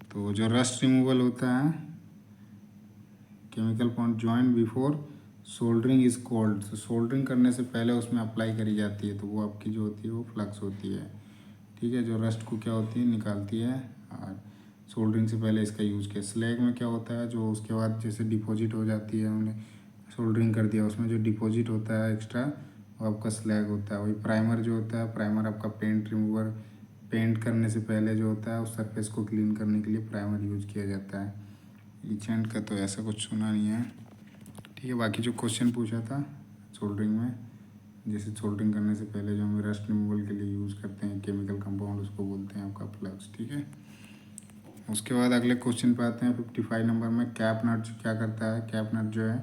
तो जो रस्ट रिमूवल होता है chemical point joint before soldering is cold. तो सोल्डरिंग करने से पहले उसमें अप्लाई करी जाती है, तो वो आपकी जो होती है वो फ्लक्स होती है। ठीक है, जो रस्ट को क्या होती है निकालती है, और सोल्डरिंग से पहले इसका यूज़ किया। स्लैग में क्या होता है, जो उसके बाद जैसे डिपॉजिट हो जाती है, हमने सोल्डरिंग कर दिया उसमें जो डिपॉजिट होता है एक्स्ट्रा वो आपका स्लैग होता है। वही प्राइमर जो होता है, प्राइमर आपका पेंट रिमूवर, पेंट करने से पहले जो होता है उस सरफेस को क्लीन करने के लिए प्राइमर यूज़ किया जाता है। ईचेंट का तो ऐसा कुछ सुना नहीं है। ठीक है, बाकी जो क्वेश्चन पूछा था सोल्डरिंग में, जैसे सोल्डरिंग करने से पहले जो हम रस्ट रिमूवल के लिए यूज़ करते हैं केमिकल कंपाउंड उसको बोलते हैं आपका फ्लक्स। ठीक है, उसके बाद अगले क्वेश्चन पे आते हैं 55 नंबर में। कैप नट क्या करता है, कैप नट जो है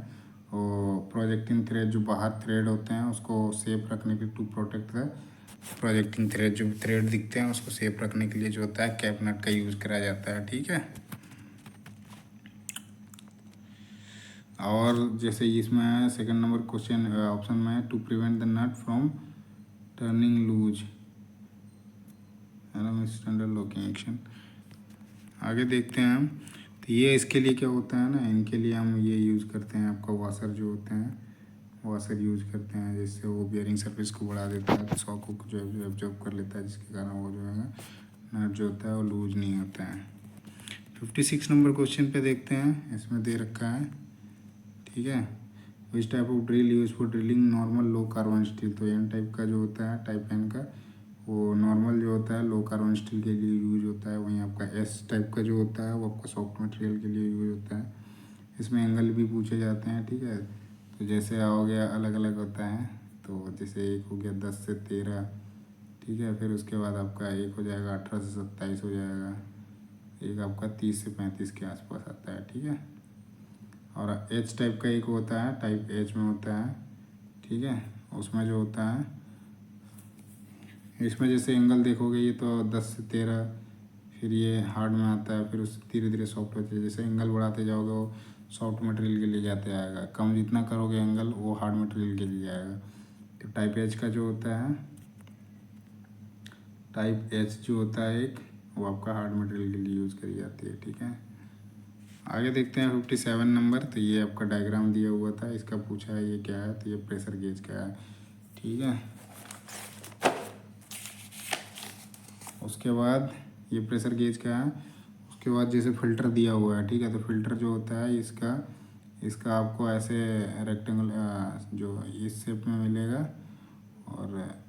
वो प्रोजेक्टिंग थ्रेड जो बाहर थ्रेड होते हैं उसको सेफ रखने के to protect the projecting thread, जो थ्रेड दिखते हैं उसको सेफ रखने के लिए जो होता है कैप नट का यूज़ करा जाता है। ठीक है, और जैसे इसमें सेकंड नंबर क्वेश्चन ऑप्शन में to prevent the nut from turning loose standard locking action. आगे देखते हैं हम, तो ये इसके लिए क्या होता है ना, इनके लिए हम ये यूज़ करते हैं आपका वाशर जो होते हैं, वाशर यूज़ करते हैं जिससे वो बियरिंग सरफेस को बढ़ा देता है, तो शॉक को जो है एब्जॉर्ब कर लेता है, जिसके कारण वो जो है नट जो होता है वो लूज नहीं होता है। 56 नंबर क्वेश्चन पे देखते हैं, इसमें दे रखा है। ठीक है, which type of drill use for drilling normal low carbon steel. तो एन टाइप का जो होता है, टाइप एन का, वो नॉर्मल जो होता है लो कार्बन स्टील के लिए यूज होता है। वहीं आपका एस टाइप का जो होता है वो आपका सॉफ्ट मटेरियल के लिए यूज होता है। इसमें एंगल भी पूछे जाते हैं। ठीक है, तो जैसे हो गया अलग अलग होता है, तो जैसे एक हो गया 10 से 13। ठीक है, फिर उसके बाद आपका एक हो जाएगा 18 से 27 हो जाएगा, एक आपका 30 से 35 के आसपास आता है। ठीक है, और एच टाइप का एक होता है, टाइप एच में होता है। ठीक है, उसमें जो होता है इसमें जैसे एंगल देखोगे ये तो 10 से 13, फिर ये हार्ड में आता है, फिर उससे धीरे धीरे सॉफ्ट होते है। जैसे एंगल बढ़ाते जाओगे वो सॉफ्ट मटेरियल के लिए जाते आएगा, कम जितना करोगे एंगल वो हार्ड मटेरियल के लिए जाएगा। तो टाइप एच का जो होता है, टाइप एच जो होता है एक, वो आपका हार्ड मटेरियल के लिए यूज़ करी जाती है। ठीक है, आगे देखते हैं 57 नंबर। तो ये आपका डायग्राम दिया हुआ था, इसका पूछा है ये क्या है, तो ये प्रेशर गेज का है। ठीक है, उसके बाद ये प्रेशर गेज का है। उसके बाद जैसे फ़िल्टर दिया हुआ है। ठीक है, तो फ़िल्टर जो होता है इसका इसका आपको ऐसे रेक्टेंगल जो इस शेप में मिलेगा, और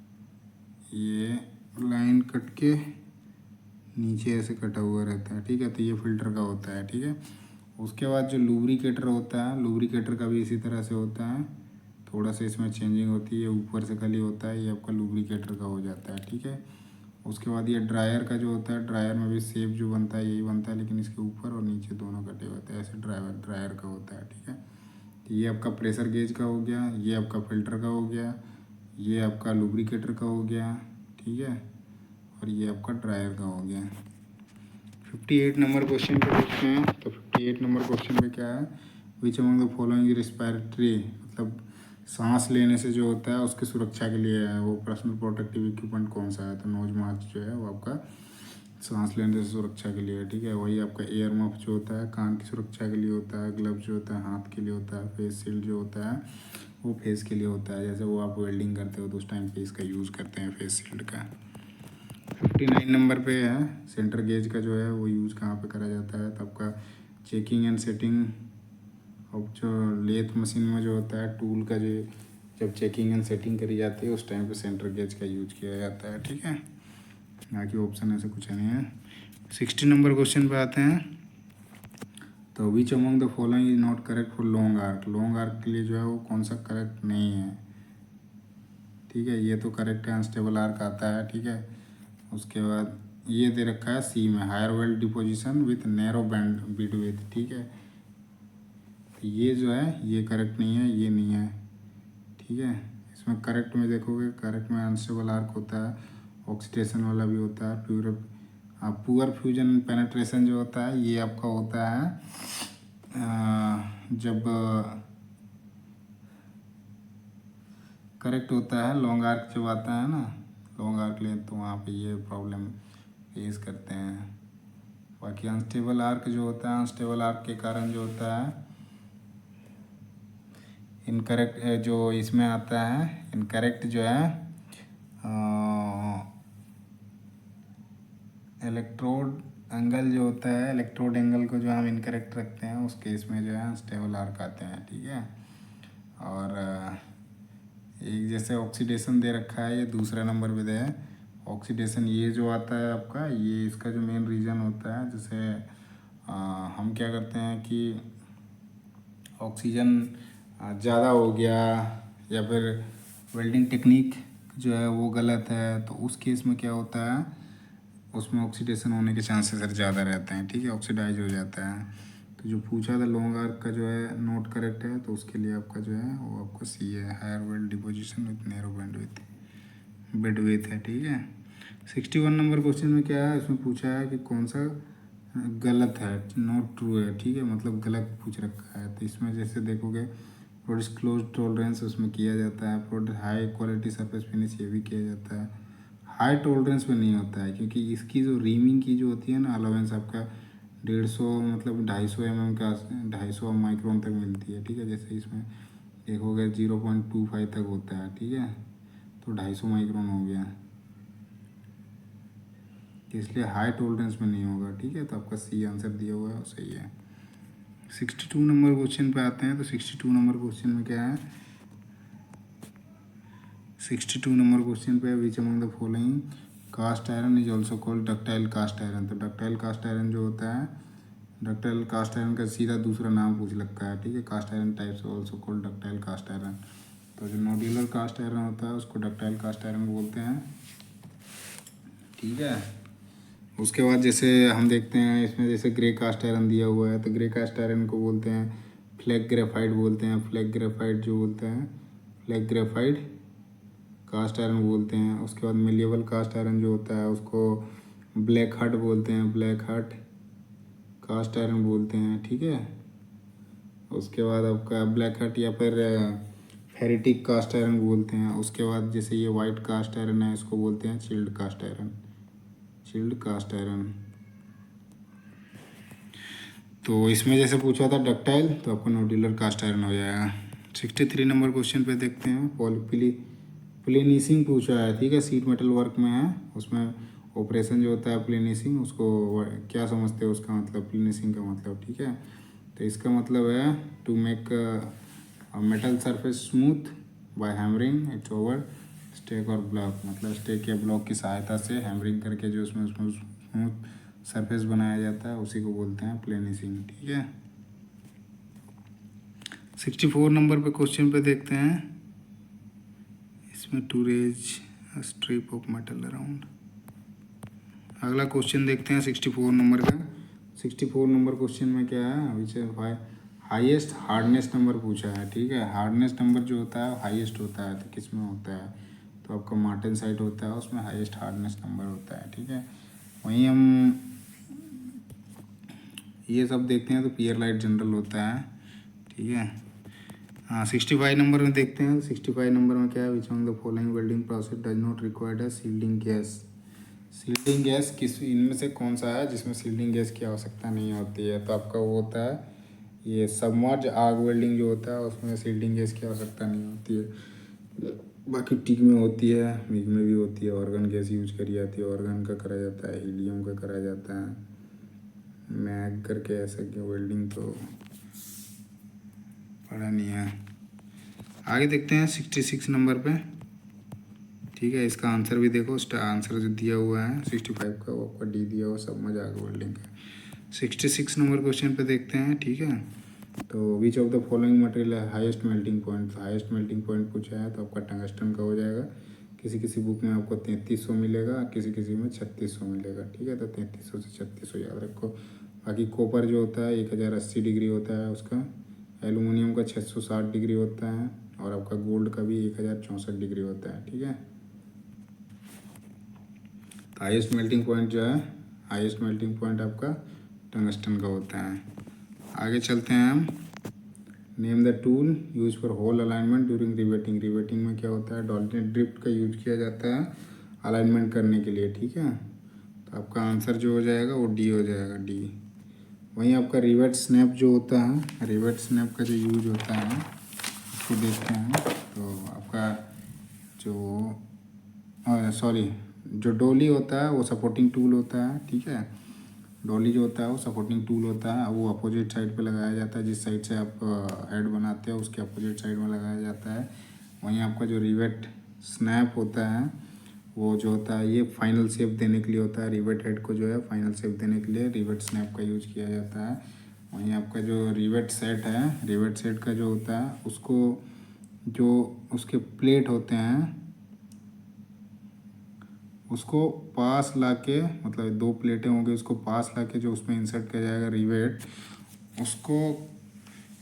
ये लाइन कट के नीचे ऐसे कटा हुआ रहता है। ठीक है, तो ये फ़िल्टर का होता है। ठीक है, उसके बाद जो लुब्रिकेटर होता है, लुब्रिकेटर का भी इसी तरह से होता है, थोड़ा सा इसमें चेंजिंग होती है, ऊपर से खाली होता है, ये आपका लुब्रिकेटर का हो जाता है। ठीक है, उसके बाद ये ड्रायर का जो होता है, ड्रायर में भी शेप जो बनता है यही बनता है, लेकिन इसके ऊपर और नीचे दोनों कटे होते हैं, ऐसे ड्रायर का होता है। ठीक है, तो ये आपका प्रेशर गेज का हो गया, ये आपका फ़िल्टर का हो गया, ये आपका लुब्रिकेटर का हो गया। ठीक है, और ये आपका ड्रायर का हो गया। 58 नंबर क्वेश्चन पे देखते हैं। तो 58 नंबर क्वेश्चन पे क्या है, विच अमंग द फॉलोइंग रिस्पायरेटरी, मतलब सांस लेने से जो होता है उसकी सुरक्षा के लिए है, वो पर्सनल प्रोटेक्टिव इक्विपमेंट कौन सा है, तो नोज मास्क जो है वो आपका सांस लेने से सुरक्षा के लिए है। ठीक है, वही आपका एयर मफ जो होता है कान की सुरक्षा के लिए होता है, ग्लव्स जो होता है हाथ के लिए होता है, फेस शील्ड जो होता है वो फेस के लिए होता है, जैसे वो आप वेल्डिंग करते हो तो उस टाइम पे इसका यूज़ करते हैं फेस शील्ड का। 59 नंबर पे है सेंटर गेज का जो है वो यूज़ कहाँ पे करा जाता है, तो आपका चेकिंग एंड सेटिंग अब जो लेथ मशीन में जो होता है टूल का जो जब चेकिंग एंड सेटिंग करी जाती है उस टाइम पे सेंटर गेज का यूज किया जाता है। ठीक है, बाकी ऑप्शन ऐसे कुछ नहीं है। 60 नंबर क्वेश्चन पे आते हैं। तो विच among the following is not correct for long arc. Long arc के लिए जो है वो कौन सा करेक्ट नहीं है, ठीक है। ये तो करेक्ट है, अनस्टेबल आर्क आता है, ठीक है। उसके बाद ये दे रखा है सी में, higher weld deposition with narrow band beat with, ठीक है। तो ये जो है ये करेक्ट नहीं है, ये नहीं है, ठीक है। इसमें करेक्ट में देखोगे, करेक्ट में अनस्टेबल आर्क होता है, ऑक्सीडेशन वाला भी होता है, पुअर फ्यूजन पेनेट्रेशन जो होता है ये आपका होता है जब करेक्ट होता है लॉन्ग आर्क जब आता है ना, लॉन्ग आर्क ले तो वहाँ पे ये प्रॉब्लम फेस करते हैं। बाकी अनस्टेबल आर्क जो होता है, अनस्टेबल आर्क के कारण जो होता है इनकरेक्ट जो इसमें आता है, इनकरेक्ट जो है इलेक्ट्रोड एंगल जो होता है, इलेक्ट्रोड एंगल को जो हम इनकरेक्ट रखते हैं उस केस में जो है अनस्टेबल आर्क आते हैं, ठीक है। और एक जैसे ऑक्सीडेशन दे रखा है, ये दूसरा नंबर पे दे है ऑक्सीडेशन। ये जो आता है आपका, ये इसका जो मेन रीज़न होता है, जैसे हम क्या करते हैं कि ऑक्सीजन ज़्यादा हो गया या फिर वेल्डिंग टेक्निक जो है वो गलत है, तो उस केस में क्या होता है, उसमें ऑक्सीडेशन होने के चांसेस ज़्यादा रहते हैं, ठीक है, ऑक्सीडाइज हो जाता है। तो जो पूछा था लॉन्ग आर्क का जो है नोट करेक्ट है, तो उसके लिए आपका जो है वो आपका सी है, higher weld deposition with narrow bed with है, ठीक है। 61 नंबर क्वेश्चन में क्या है, इसमें पूछा है कि कौन सा गलत है, नॉट ट्रू है, ठीक है, मतलब गलत पूछ रखा है। तो इसमें जैसे देखोगे प्रोड्यूस क्लोज टॉलरेंस उसमें किया जाता है, produce high quality surface finish ये भी किया जाता है। हाई टॉलरेंस में नहीं होता है, क्योंकि इसकी जो रीमिंग की जो होती है ना अलाउंस आपका 150 मतलब 250 mm का 250 माइक्रोन तक मिलती है, ठीक है। जैसे इसमें देखोगे 0.25 तक होता है, ठीक है, तो 250 माइक्रोन हो गया, इसलिए हाई टॉलरेंस में नहीं होगा, ठीक है। तो आपका सी आंसर दिया हुआ है, सही है। 62 नंबर क्वेश्चन पे आते हैं। तो 62 नंबर क्वेश्चन में क्या है, 62 नंबर क्वेश्चन पे which among the following cast iron is also called ductile cast iron. तो डक्टाइल कास्ट आयरन जो होता है, डक्टाइल कास्ट आयरन का सीधा दूसरा नाम पूछ लगता है, ठीक है। Cast iron types also called ductile cast iron. तो जो नोड्यूलर कास्ट आयरन होता है उसको डक्टाइल कास्ट आयरन बोलते हैं, ठीक है। उसके बाद जैसे हम देखते हैं इसमें जैसे ग्रे कास्ट आयरन दिया हुआ है, तो ग्रे कास्ट आयरन को बोलते हैं फ्लैग ग्रेफाइट बोलते हैं, फ्लैग ग्रेफाइट जो बोलते हैं फ्लैग ग्रेफाइट कास्ट आयरन बोलते हैं। उसके बाद मिलिएबल कास्ट आयरन जो होता है उसको ब्लैक हार्ट बोलते हैं, ब्लैक हार्ट कास्ट आयरन बोलते हैं, ठीक है। उसके बाद आपका ब्लैक हार्ट या फिर फेरिटिक कास्ट आयरन बोलते हैं। उसके बाद जैसे ये वाइट कास्ट आयरन है इसको बोलते हैं chilled cast iron, chilled cast iron. तो इसमें जैसे पूछा था डक्टाइल, तो आपको नोड्यूलर कास्ट आयरन हो जाएगा। 63 नंबर क्वेश्चन पे देखते हैं, प्लेनिशिंग पूछा है, ठीक है, सीट मेटल वर्क में है। उसमें ऑपरेशन जो होता है प्लेनिशिंग, उसको क्या समझते हो उसका मतलब, प्लेनिशिंग का मतलब, ठीक है। तो इसका मतलब है to make metal surface smooth by hammering its over stake और ब्लॉक, मतलब स्टेक या ब्लॉक की सहायता से हैमरिंग करके जो उसमें स्मूथ सरफेस बनाया जाता है उसी को बोलते हैं प्लेनिशिंग, ठीक है। 64 नंबर पे क्वेश्चन पे देखते हैं, इसमें to raise strip of metal around. अगला क्वेश्चन देखते हैं 64 नंबर का। 64 नंबर क्वेश्चन में क्या है, विच हाईएस्ट हार्डनेस नंबर पूछा है, ठीक है। हार्डनेस नंबर जो होता है हाईएस्ट होता है, तो किस में होता है, तो आपका मार्टेनसाइट होता है, उसमें हाईएस्ट हार्डनेस नंबर होता है, ठीक है। वहीं हम ये सब देखते हैं तो पियरलाइट जनरल होता है, ठीक है। हाँ 65 नंबर में देखते हैं। 65 नंबर में क्या है, विच among the following welding process does not required है सील्डिंग गैस। सील्डिंग गैस किस इनमें से कौन सा है जिसमें सील्डिंग गैस की आवश्यकता नहीं होती है, तो आपका वो होता है ये सबमर्ज आग वेल्डिंग जो होता है उसमें सील्डिंग गैस की आवश्यकता नहीं होती है। बाकी टिक में होती है, मिग में भी होती है, ऑर्गन गैस यूज करी जाती है, ऑर्गन का करा जाता है, हीलियम का करा जाता है, मैग करके ऐसा कि वेल्डिंग तो पढ़ा नहीं है। आगे देखते हैं 66 नंबर पे, ठीक है। इसका आंसर भी देखो, आंसर जो दिया हुआ है 65 का वो आपका डी दिया हुआ सब मजा आगे वेल्डिंग का। 66 नंबर क्वेश्चन पे देखते हैं, ठीक है। तो which of the following material है highest melting point. Highest melting point पूछा है तो आपका टंगस्टन का हो जाएगा। किसी किसी बुक में आपको 3300 मिलेगा, किसी किसी में 3600 मिलेगा, ठीक है। तो 3300 से 3600 याद रखो। बाकी कॉपर जो होता है 1080 डिग्री होता है उसका। एलुमिनियम का 660 डिग्री होता है और आपका गोल्ड का भी 1064 डिग्री होता है, ठीक है। हाईएस्ट मेल्टिंग पॉइंट जो है, हाईएस्ट मेल्टिंग पॉइंट आपका टंगस्टन का होता है। आगे चलते हैं हम। Name the tool use for hole alignment during riveting. Riveting में क्या होता है, डॉल्टन ड्रिफ्ट का यूज किया जाता है अलाइनमेंट करने के लिए, ठीक है। तो आपका आंसर जो हो जाएगा वो डी हो जाएगा, डी। वहीं आपका रिवेट स्नैप जो होता है, रिवेट स्नैप का जो यूज होता है उसको देखते हैं। तो आपका जो सॉरी जो डोली होता है वो सपोर्टिंग टूल होता है, ठीक है। डॉली जो होता है वो सपोर्टिंग टूल होता है। वो अपोजिट साइड पे लगाया जाता है, जिस साइड से आप हेड बनाते हैं उसके अपोजिट साइड में लगाया जाता है। वहीं आपका जो रिवेट स्नैप होता है वो जो होता है ये फाइनल शेप देने के लिए होता है। रिवेट हेड को जो है फाइनल शेप देने के लिए रिवेट स्नैप का यूज किया जाता है। वहीं आपका जो रिवेट सेट है, रिवेट सेट का जो होता है उसको जो उसके प्लेट होते हैं उसको पास लाके, मतलब 2 प्लेटें होंगी उसको पास लाके जो उसमें इंसर्ट किया जाएगा रिवेट, उसको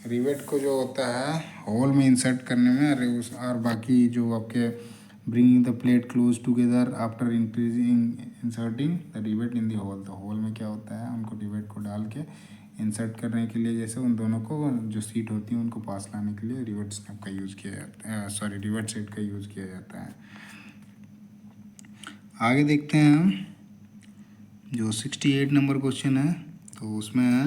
रिवेट को जो होता है होल में इंसर्ट करने में और बाकी जो आपके bringing the plate close together after increasing inserting the rivet in the hole. तो होल में क्या होता है, उनको रिवेट को डाल के इंसर्ट करने के लिए, जैसे उन दोनों को जो सीट होती है उनको पास लाने के लिए रिवेट स्नैप का यूज़ किया जाता है, सॉरी रिवेट सेट का यूज़ किया जाता है। आगे देखते हैं हम। जो 68 नंबर क्वेश्चन है तो उसमें है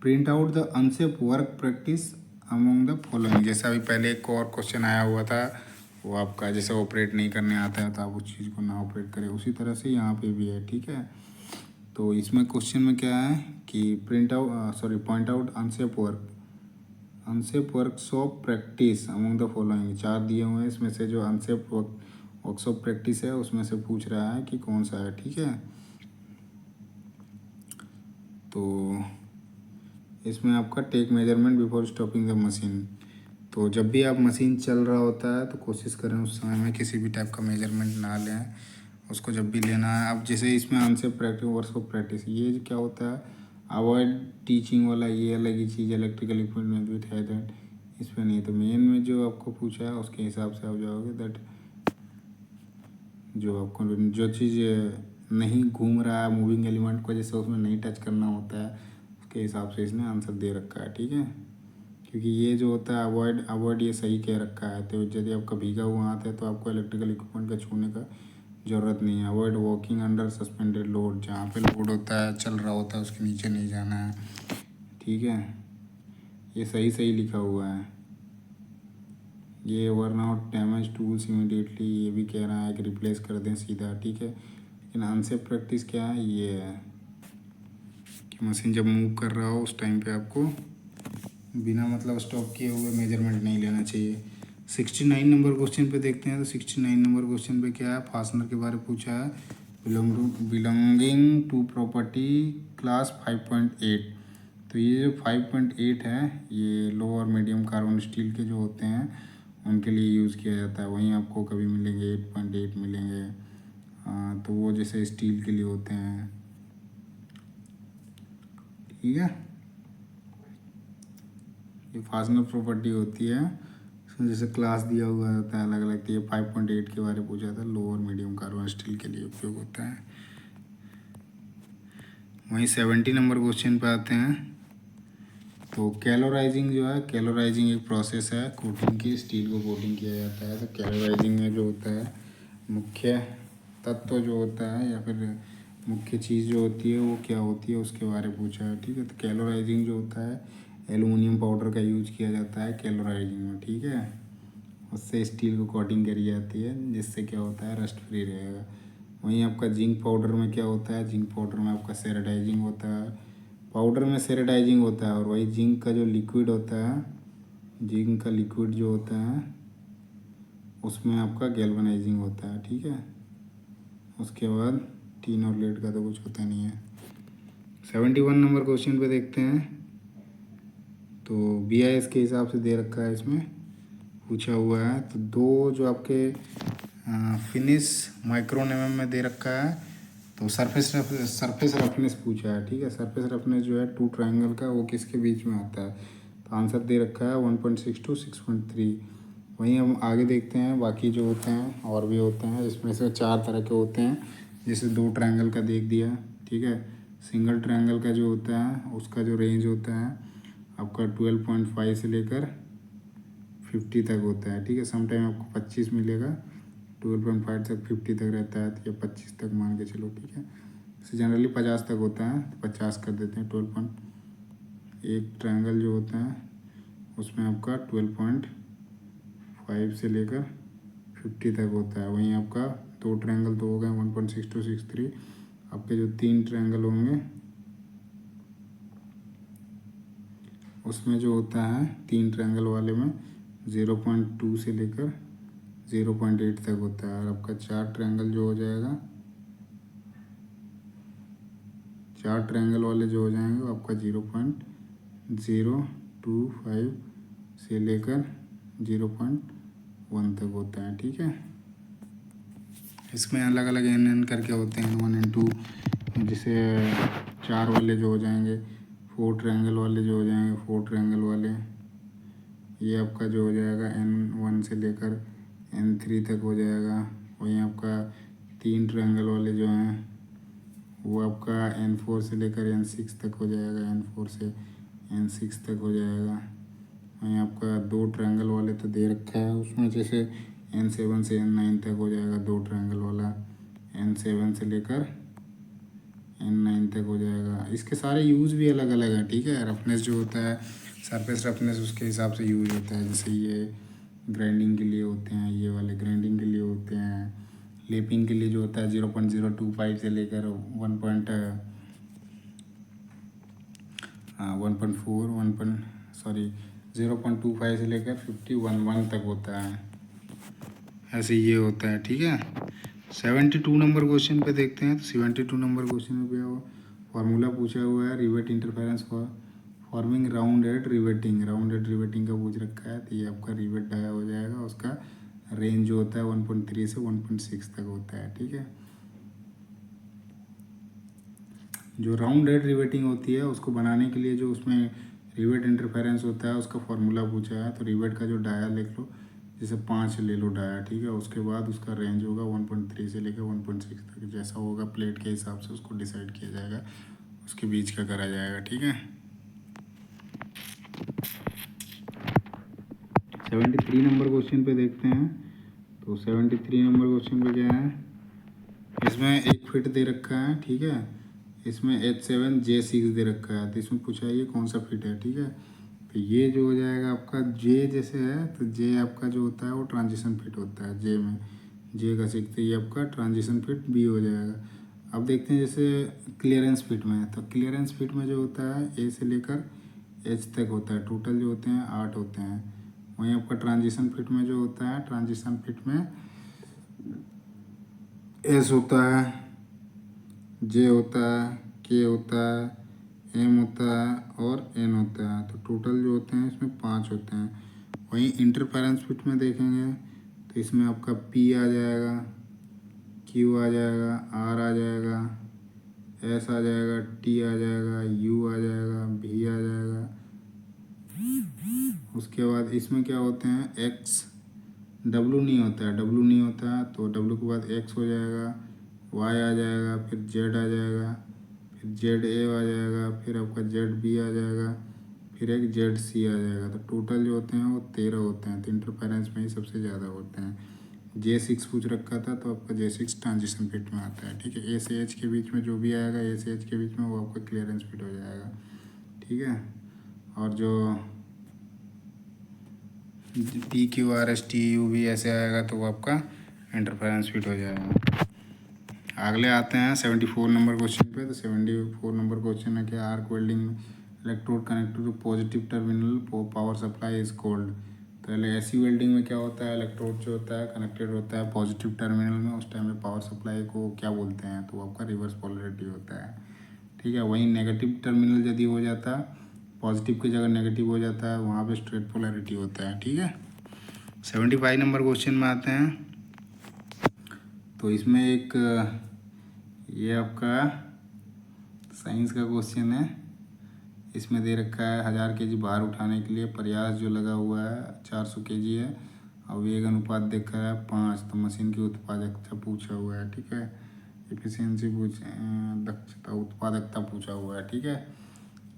print out the unsafe work practice among the following. जैसा अभी पहले एक और क्वेश्चन आया हुआ था, वो आपका जैसे ऑपरेट नहीं करने आता है तो आप उस चीज़ को ना ऑपरेट करें, उसी तरह से यहाँ पे भी है, ठीक है। तो इसमें क्वेश्चन में क्या है कि point out unsafe workshop practice among the following. 4 दिए हुए हैं, इसमें से जो अनसेफ वर्कशॉप प्रैक्टिस है उसमें से पूछ रहा है कि कौन सा है, ठीक है। तो इसमें आपका take measurement before stopping the machine. तो जब भी आप मशीन चल रहा होता है तो कोशिश करें उस समय में किसी भी टाइप का मेजरमेंट ना लें, उसको जब भी लेना है। अब जैसे इसमें अनसेफ प्रैक्टिस वर्कशॉप प्रैक्टिस, ये क्या होता है, अवॉइड टीचिंग वाला ये अलग ही चीज़, इलेक्ट्रिकल इक्विपमेंट विथ हैजर्ड इस पर नहीं। तो मेन में जो आपको पूछा है उसके हिसाब से आप जाओगे, दैट जो आपको जो चीज़ नहीं घूम रहा है मूविंग एलिमेंट को, जैसे उसमें नहीं टच करना होता है, उसके हिसाब से इसने आंसर दे रखा है, ठीक है। क्योंकि ये जो होता है अवॉइड ये सही कह रखा है। तो यदि आपका भीगा हुआ हाथ है तो आपको इलेक्ट्रिकल इक्विपमेंट का छूने का ज़रूरत नहीं है। Avoid walking under suspended load, जहाँ पे लोड होता है चल रहा होता है उसके नीचे नहीं जाना है, ठीक है। ये सही सही लिखा हुआ है। ये were not damage tools immediately, ये भी कह रहा है कि रिप्लेस कर दें सीधा, ठीक है। लेकिन अनसेफ प्रैक्टिस क्या है, ये है कि मशीन जब मूव कर रहा हो उस टाइम पे आपको बिना मतलब स्टॉप किए हुए मेजरमेंट नहीं लेना चाहिए। 69 नंबर क्वेश्चन पे देखते हैं। तो 69 नंबर क्वेश्चन पे क्या है, फास्टनर के बारे में पूछा है। Belonging to property class 5.8। तो ये जो 5.8 है ये लो और मीडियम कार्बन स्टील के जो होते हैं उनके लिए यूज़ किया जाता है। वहीं आपको कभी मिलेंगे 8.8 मिलेंगे, तो वो जैसे स्टील के लिए होते हैं, ठीक है। ये फास्टनर प्रॉपर्टी होती है, इसमें जैसे क्लास दिया हुआ होता है अलग अलग। तो ये 5.8 के बारे में पूछा था, लो और मीडियम कार्बन स्टील के लिए उपयोग होता है। वहीं 70 नंबर क्वेश्चन पे आते हैं। तो कैलोराइजिंग जो है, कैलोराइजिंग एक प्रोसेस है कोटिंग की, स्टील को कोटिंग किया जाता है। तो कैलोराइजिंग में जो होता है मुख्य तत्व जो होता है या फिर मुख्य चीज़ जो होती है वो क्या होती है उसके बारे में पूछा है, ठीक है। तो कैलोराइजिंग जो होता है एलुमिनियम पाउडर का यूज किया जाता है कैलोराइजिंग में, ठीक है। उससे स्टील को कोटिंग करी जाती है जिससे क्या होता है रस्ट फ्री रहेगा। वहीं आपका जिंक पाउडर में क्या होता है, जिंक पाउडर में आपका सेरेडाइजिंग होता है, पाउडर में सेरेडाइजिंग होता है। और वही जिंक का जो लिक्विड होता है, जिंक का लिक्विड जो होता है उसमें आपका गैल्वेनाइजिंग होता है, ठीक है। उसके बाद टीन और लेड का तो कुछ होता नहीं है। 71 नंबर क्वेश्चन पे देखते हैं। तो BIS के हिसाब से दे रखा है, इसमें पूछा हुआ है। तो दो जो आपके फिनिश माइक्रोन mm में दे रखा है। तो सरफेस रफनेस पूछा है, ठीक है। सरफेस रफनेस जो है टू ट्रायंगल का, वो किसके बीच में आता है? तो आंसर दे रखा है 1.6 to 6.3। वहीं हम आगे देखते हैं बाकी जो होते हैं और भी होते हैं। इसमें से 4 तरह के होते हैं। जैसे दो ट्रायंगल का देख दिया, ठीक है। सिंगल ट्रायंगल का जो होता है उसका जो रेंज होता है आपका 12.5 से लेकर 50 तक होता है, ठीक है। समटाइम आपको 25 मिलेगा, 12.5 तक 50 तक रहता है, तो या 25 तक मान के चलो, ठीक है। वैसे जनरली 50 तक होता है, तो 50 कर देते हैं। 1 ट्रायंगल जो होता है उसमें आपका 12.5 से लेकर 50 तक होता है। वहीं आपका दो ट्रायंगल तो हो गए 1.6 to 6.3। आपके जो 3 ट्रायंगल होंगे उसमें जो होता है 3 ट्रायंगल वाले में 0.2 से लेकर 0.8 तक होता है। और आपका 4 ट्रायंगल जो हो जाएगा, 4 ट्रायंगल वाले जो हो जाएंगे वो आपका 0.025 से लेकर 0.1 तक होता है, ठीक है। इसमें अलग अलग n करके होते हैं, N1 N2। जैसे 4 वाले जो हो जाएंगे, 4 ट्रायंगल वाले जो हो जाएंगे, 4 ट्रायंगल वाले, ये आपका जो हो जाएगा N1 से लेकर N3 तक हो जाएगा। वहीं आपका 3 ट्रायंगल वाले जो हैं वो आपका N4 से लेकर N6 तक हो जाएगा, N4 से N6 तक हो जाएगा। वहीं आपका 2 ट्रायंगल वाले तो दे रखा है, उसमें जैसे N7 से N9 तक हो जाएगा 2 ट्रायंगल वाला, N7 से लेकर N9 तक हो जाएगा। इसके सारे यूज़ भी अलग अलग हैं, ठीक है। रफनेस जो होता है, सरफेस रफनेस उसके हिसाब से यूज होता है। जैसे ये ग्राइंडिंग के लिए होते हैं, ये वाले ग्राइंडिंग के लिए होते हैं। लेपिंग के लिए जो होता है 0.025 से लेकर 0.25 से लेकर 51 तक होता है। ऐसे ये होता है, ठीक है। 72 नंबर क्वेश्चन पे देखते हैं। तो 72 नंबर क्वेश्चन में भी फॉर्मूला पूछा हुआ है, rivet interference for forming round head riveting. Round head riveting का पूछ रखा है। तो ये आपका रिवेट डाया हो जाएगा, उसका रेंज जो होता है 1.3 से 1.6 तक होता है, ठीक है। जो राउंड हेड रिवेटिंग होती है उसको बनाने के लिए जो उसमें रिवेट इंटरफेरेंस होता है उसका फॉर्मूला पूछा है। तो रिवेट का जो डाया लिख लो, जैसे 5 ले लो डाया, ठीक है। उसके बाद उसका रेंज होगा 1.3 से लेकर 1.6 तक। जैसा होगा प्लेट के हिसाब से उसको डिसाइड किया जाएगा, उसके बीच का करा जाएगा, ठीक है। 73 नंबर क्वेश्चन पे देखते हैं। तो 73 नंबर क्वेश्चन पे क्या है, इसमें 1 फीट दे रखा है, ठीक है। इसमें H7J6 दे रखा है। तो इसमें पूछा है ये कौन सा फिट है, ठीक है। तो ये जो हो जाएगा आपका J जैसे है, तो J आपका जो होता है वो ट्रांजिशन फिट होता है। J में J का 6, तो ये आपका ट्रांजिशन फिट B हो जाएगा। अब देखते हैं जैसे क्लियरेंस फिट में। तो क्लियरेंस फिट में जो होता है A से लेकर H तक होता है। टोटल जो होते हैं 8 होते हैं। वहीं आपका ट्रांजिशन फिट में जो होता है, ट्रांजिशन फिट में S होता है, J होता है, K होता है, M होता है और N होता है। तो टोटल जो होते हैं इसमें 5 होते हैं। वहीं इंटरफेरेंस फिट में देखेंगे तो इसमें आपका P आ जाएगा, Q आ जाएगा, R आ जाएगा, S आ जाएगा, T आ जाएगा, U आ जाएगा, V आ जाएगा। उसके बाद इसमें क्या होते हैं X, W नहीं होता है, W नहीं होता है, तो W के बाद X हो जाएगा, Y आ जाएगा, फिर Z आ जाएगा, फिर ZA आ जाएगा, फिर आपका ZB आ जाएगा, फिर एक ZC आ जाएगा। तो टोटल जो होते हैं वो 13 होते हैं। तो इंटरफेरेंस में ही सबसे ज़्यादा होते हैं। J6 पूछ रखा था, तो आपका J6 ट्रांजिशन फिट में आता है, ठीक है। A से H के बीच में जो भी आएगा, A से H के बीच में, वो आपका क्लियरेंस फिट हो जाएगा, ठीक है। और जो PQRSTU भी ऐसे आएगा तो वो आपका इंटरफेरेंस फिट हो जाएगा। अगले आते हैं 74 नंबर क्वेश्चन पे। तो 74 नंबर क्वेश्चन है कि arc welding electrode connected to positive terminal power supply is called. तो एसी वेल्डिंग में क्या होता है, इलेक्ट्रोड जो होता है कनेक्टेड होता है पॉजिटिव टर्मिनल में, उस टाइम पे पावर सप्लाई को क्या बोलते हैं, तो आपका रिवर्स पोलैरिटी होता है, ठीक है। वहीं नेगेटिव टर्मिनल यदि हो जाता है, पॉजिटिव की जगह नेगेटिव हो जाता है, वहाँ पे स्ट्रेट पोलैरिटी होता है, ठीक है। 75 नंबर क्वेश्चन में आते हैं। तो इसमें एक ये आपका साइंस का क्वेश्चन है। इसमें दे रखा है 1000 kg भार उठाने के लिए प्रयास जो लगा हुआ है 400 kg है और वेग अनुपात देखा है 5। तो मशीन की उत्पादकता पूछा हुआ है, ठीक है। एफिशिएंसी दक्षता उत्पादकता पूछा हुआ है, ठीक है।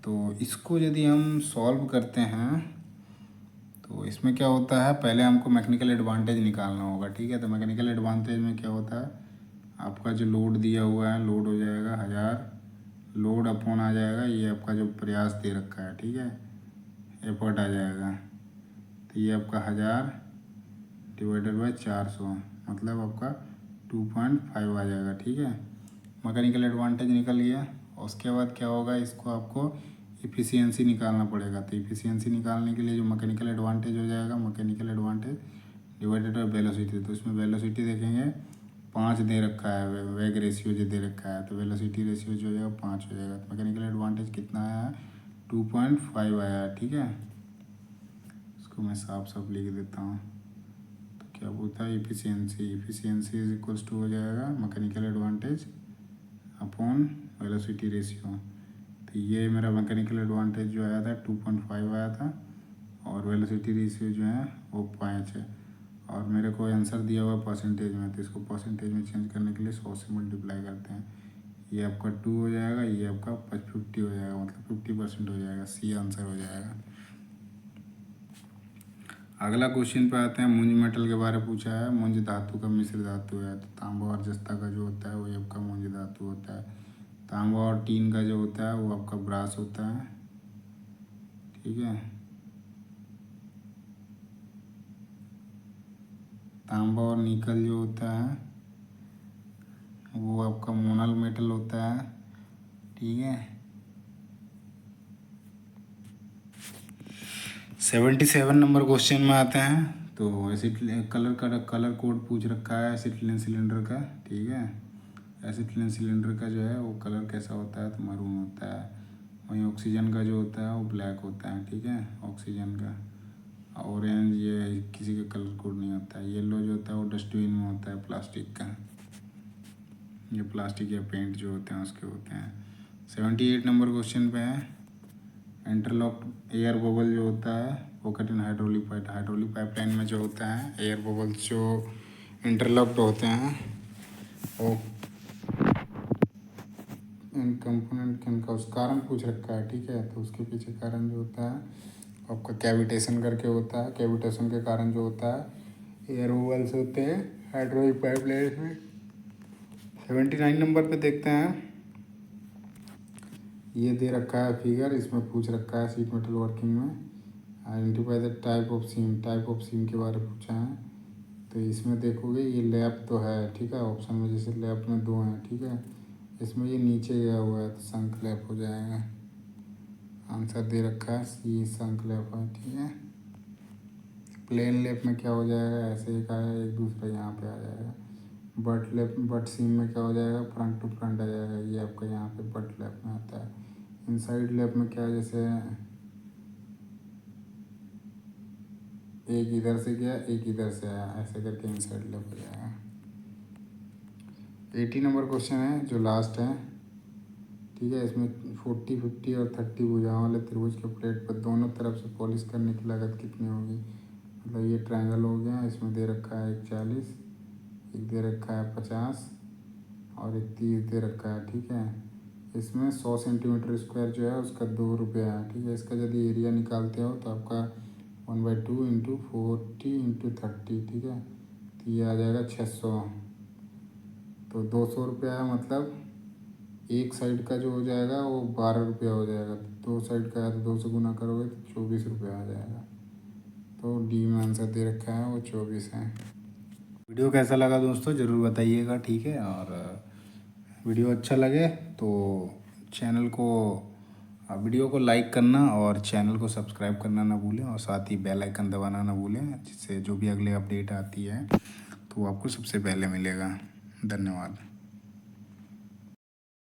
तो इसको यदि हम सॉल्व करते हैं तो इसमें क्या होता है, पहले हमको मैकेनिकल एडवांटेज निकालना होगा, ठीक है। तो मैकेनिकल एडवांटेज में क्या होता है, आपका जो लोड दिया हुआ है, लोड हो जाएगा 1000, लोड अपॉन आ जाएगा ये आपका जो प्रयास दे रखा है, ठीक है, एफर्ट आ जाएगा। तो ये आपका 1000 डिवाइडेड बाय 400 मतलब आपका 2.5 आ जाएगा, ठीक है। मैकेनिकल एडवांटेज निकल गया। उसके बाद क्या होगा, इसको आपको इफ़िशियंसी निकालना पड़ेगा। तो इफ़िशियंसी निकालने के लिए जो मैकेनिकल एडवांटेज हो जाएगा, mechanical advantage divided by velocity. तो इसमें वेलोसिटी देखेंगे 5 दे रखा है, वेग रेशियो जो दे रखा है, तो वेलोसिटी रेशियो जो हो जाएगा 5 हो जाएगा। तो मैकेनिकल एडवांटेज कितना आया है, 2.5 आया है, ठीक है। इसको मैं साफ साफ लिख देता हूँ। तो क्या बोलता है, इफ़िशियंसी इज इक्वल्स टू हो जाएगा mechanical advantage upon velocity ratio. तो ये मेरा मैकेनिकल एडवांटेज जो आया था 2.5 आया था और वेलोसिटी रेशियो जो है वो 5 है। और मेरे को आंसर दिया हुआ परसेंटेज में, तो इसको परसेंटेज में चेंज करने के लिए 100 से मल्टीप्लाई करते हैं। ये आपका 2 हो जाएगा, ये आपका 50 हो जाएगा, मतलब 50% हो जाएगा। सी आंसर हो जाएगा। अगला क्वेश्चन पे आते हैं। मुंज मेटल के बारे में पूछा है। मुंज धातु का मिश्र धातु है। तो तांबा और जस्ता का जो होता है वो आपका मुंज धातु होता है। तांबा और टीन का जो होता है वो आपका ब्रास होता है, ठीक है। तांबा और निकल जो होता है वो आपका मोनल मेटल होता है, ठीक है। 77 नंबर क्वेश्चन में आते हैं। तो एसिड कलर कोड पूछ रखा है एसिटिलीन सिलेंडर का, ठीक है। एसिटिलीन सिलेंडर का जो है वो कलर कैसा होता है, तो मरून होता है। वहीं ऑक्सीजन का जो होता है वो ब्लैक होता है, ठीक है। ऑक्सीजन का ऑरेंज ये किसी का कलर कोड नहीं होता है। येलो जो होता है वो डस्टबिन में होता है प्लास्टिक का, ये प्लास्टिक या पेंट जो होते हैं उसके होते हैं। 78 नंबर क्वेश्चन पे है। इंटरलॉक एयर बबल जो होता है पॉकेट इन हाइड्रोलिक पाइपलाइन में जो होता है एयर बबल्स जो इंटरलॉक्ड होते हैं वो इन कंपोनेंट किनका, उस कारण पूछ रखा है, ठीक है। तो उसके पीछे कारण जो होता है आपका कैविटेशन करके होता है। कैविटेशन के कारण जो होता है एयर बबल्स होते हैं हाइड्रोलिक पाइपलाइन में। 79 नंबर पे देखते हैं। ये दे रखा है फिगर, इसमें पूछ रखा है शीट मेटल वर्किंग में आइडेंटिफाई द टाइप ऑफ सीम के बारे में पूछा है। तो इसमें देखोगे ये लैप तो है, ठीक है। ऑप्शन में जैसे लैप में 2 हैं, ठीक है। इसमें ये नीचे गया हुआ है तो संक लैप हो जाएगा। आंसर दे रखा है सी संक लैप है, ठीक है। प्लेन लैप में क्या हो जाएगा, ऐसे एक आया एक दूसरा यहाँ पे आ जाएगा। बट सीम में क्या हो जाएगा, फ्रंट टू फ्रंट आ जाएगा। ये आपका यहाँ पे बट लैप में आता है। इनसाइड लैप में क्या है, जैसे एक इधर से गया एक इधर से आया, ऐसे करके इनसाइड लैप हो जाएगा। 80 नंबर क्वेश्चन है जो लास्ट है, ठीक है। इसमें 40, 50 और 30 भुजाओं वाले त्रिभुज के प्लेट पर दोनों तरफ से पॉलिश करने की लागत कितनी होगी। मतलब ये ट्रायंगल हो गया, इसमें दे रखा है 40, एक दे रखा है 50 और एक 30 दे रखा है, ठीक है। इसमें 100 सेंटीमीटर स्क्वायर जो है उसका 2 रुपया है, ठीक है। इसका यदि एरिया निकालते हो तो आपका 1/2 इंटू 40 इंटू 30, ठीक है। तो ये आ जाएगा 600। तो 200 रुपया है, मतलब एक साइड का जो हो जाएगा वो 12 रुपया हो जाएगा। दो साइड का है तो 2 से गुना करोगे तो 24 रुपया आ जाएगा। तो डी में आंसर दे रखा है वो 24 है। वीडियो कैसा लगा दोस्तों ज़रूर बताइएगा, ठीक है। और वीडियो अच्छा लगे तो चैनल को वीडियो को लाइक करना और चैनल को सब्सक्राइब करना ना भूलें, और साथ ही बेल आइकन दबाना ना भूलें, जिससे जो भी अगले अपडेट आती है तो वो आपको सबसे पहले मिलेगा। धन्यवाद।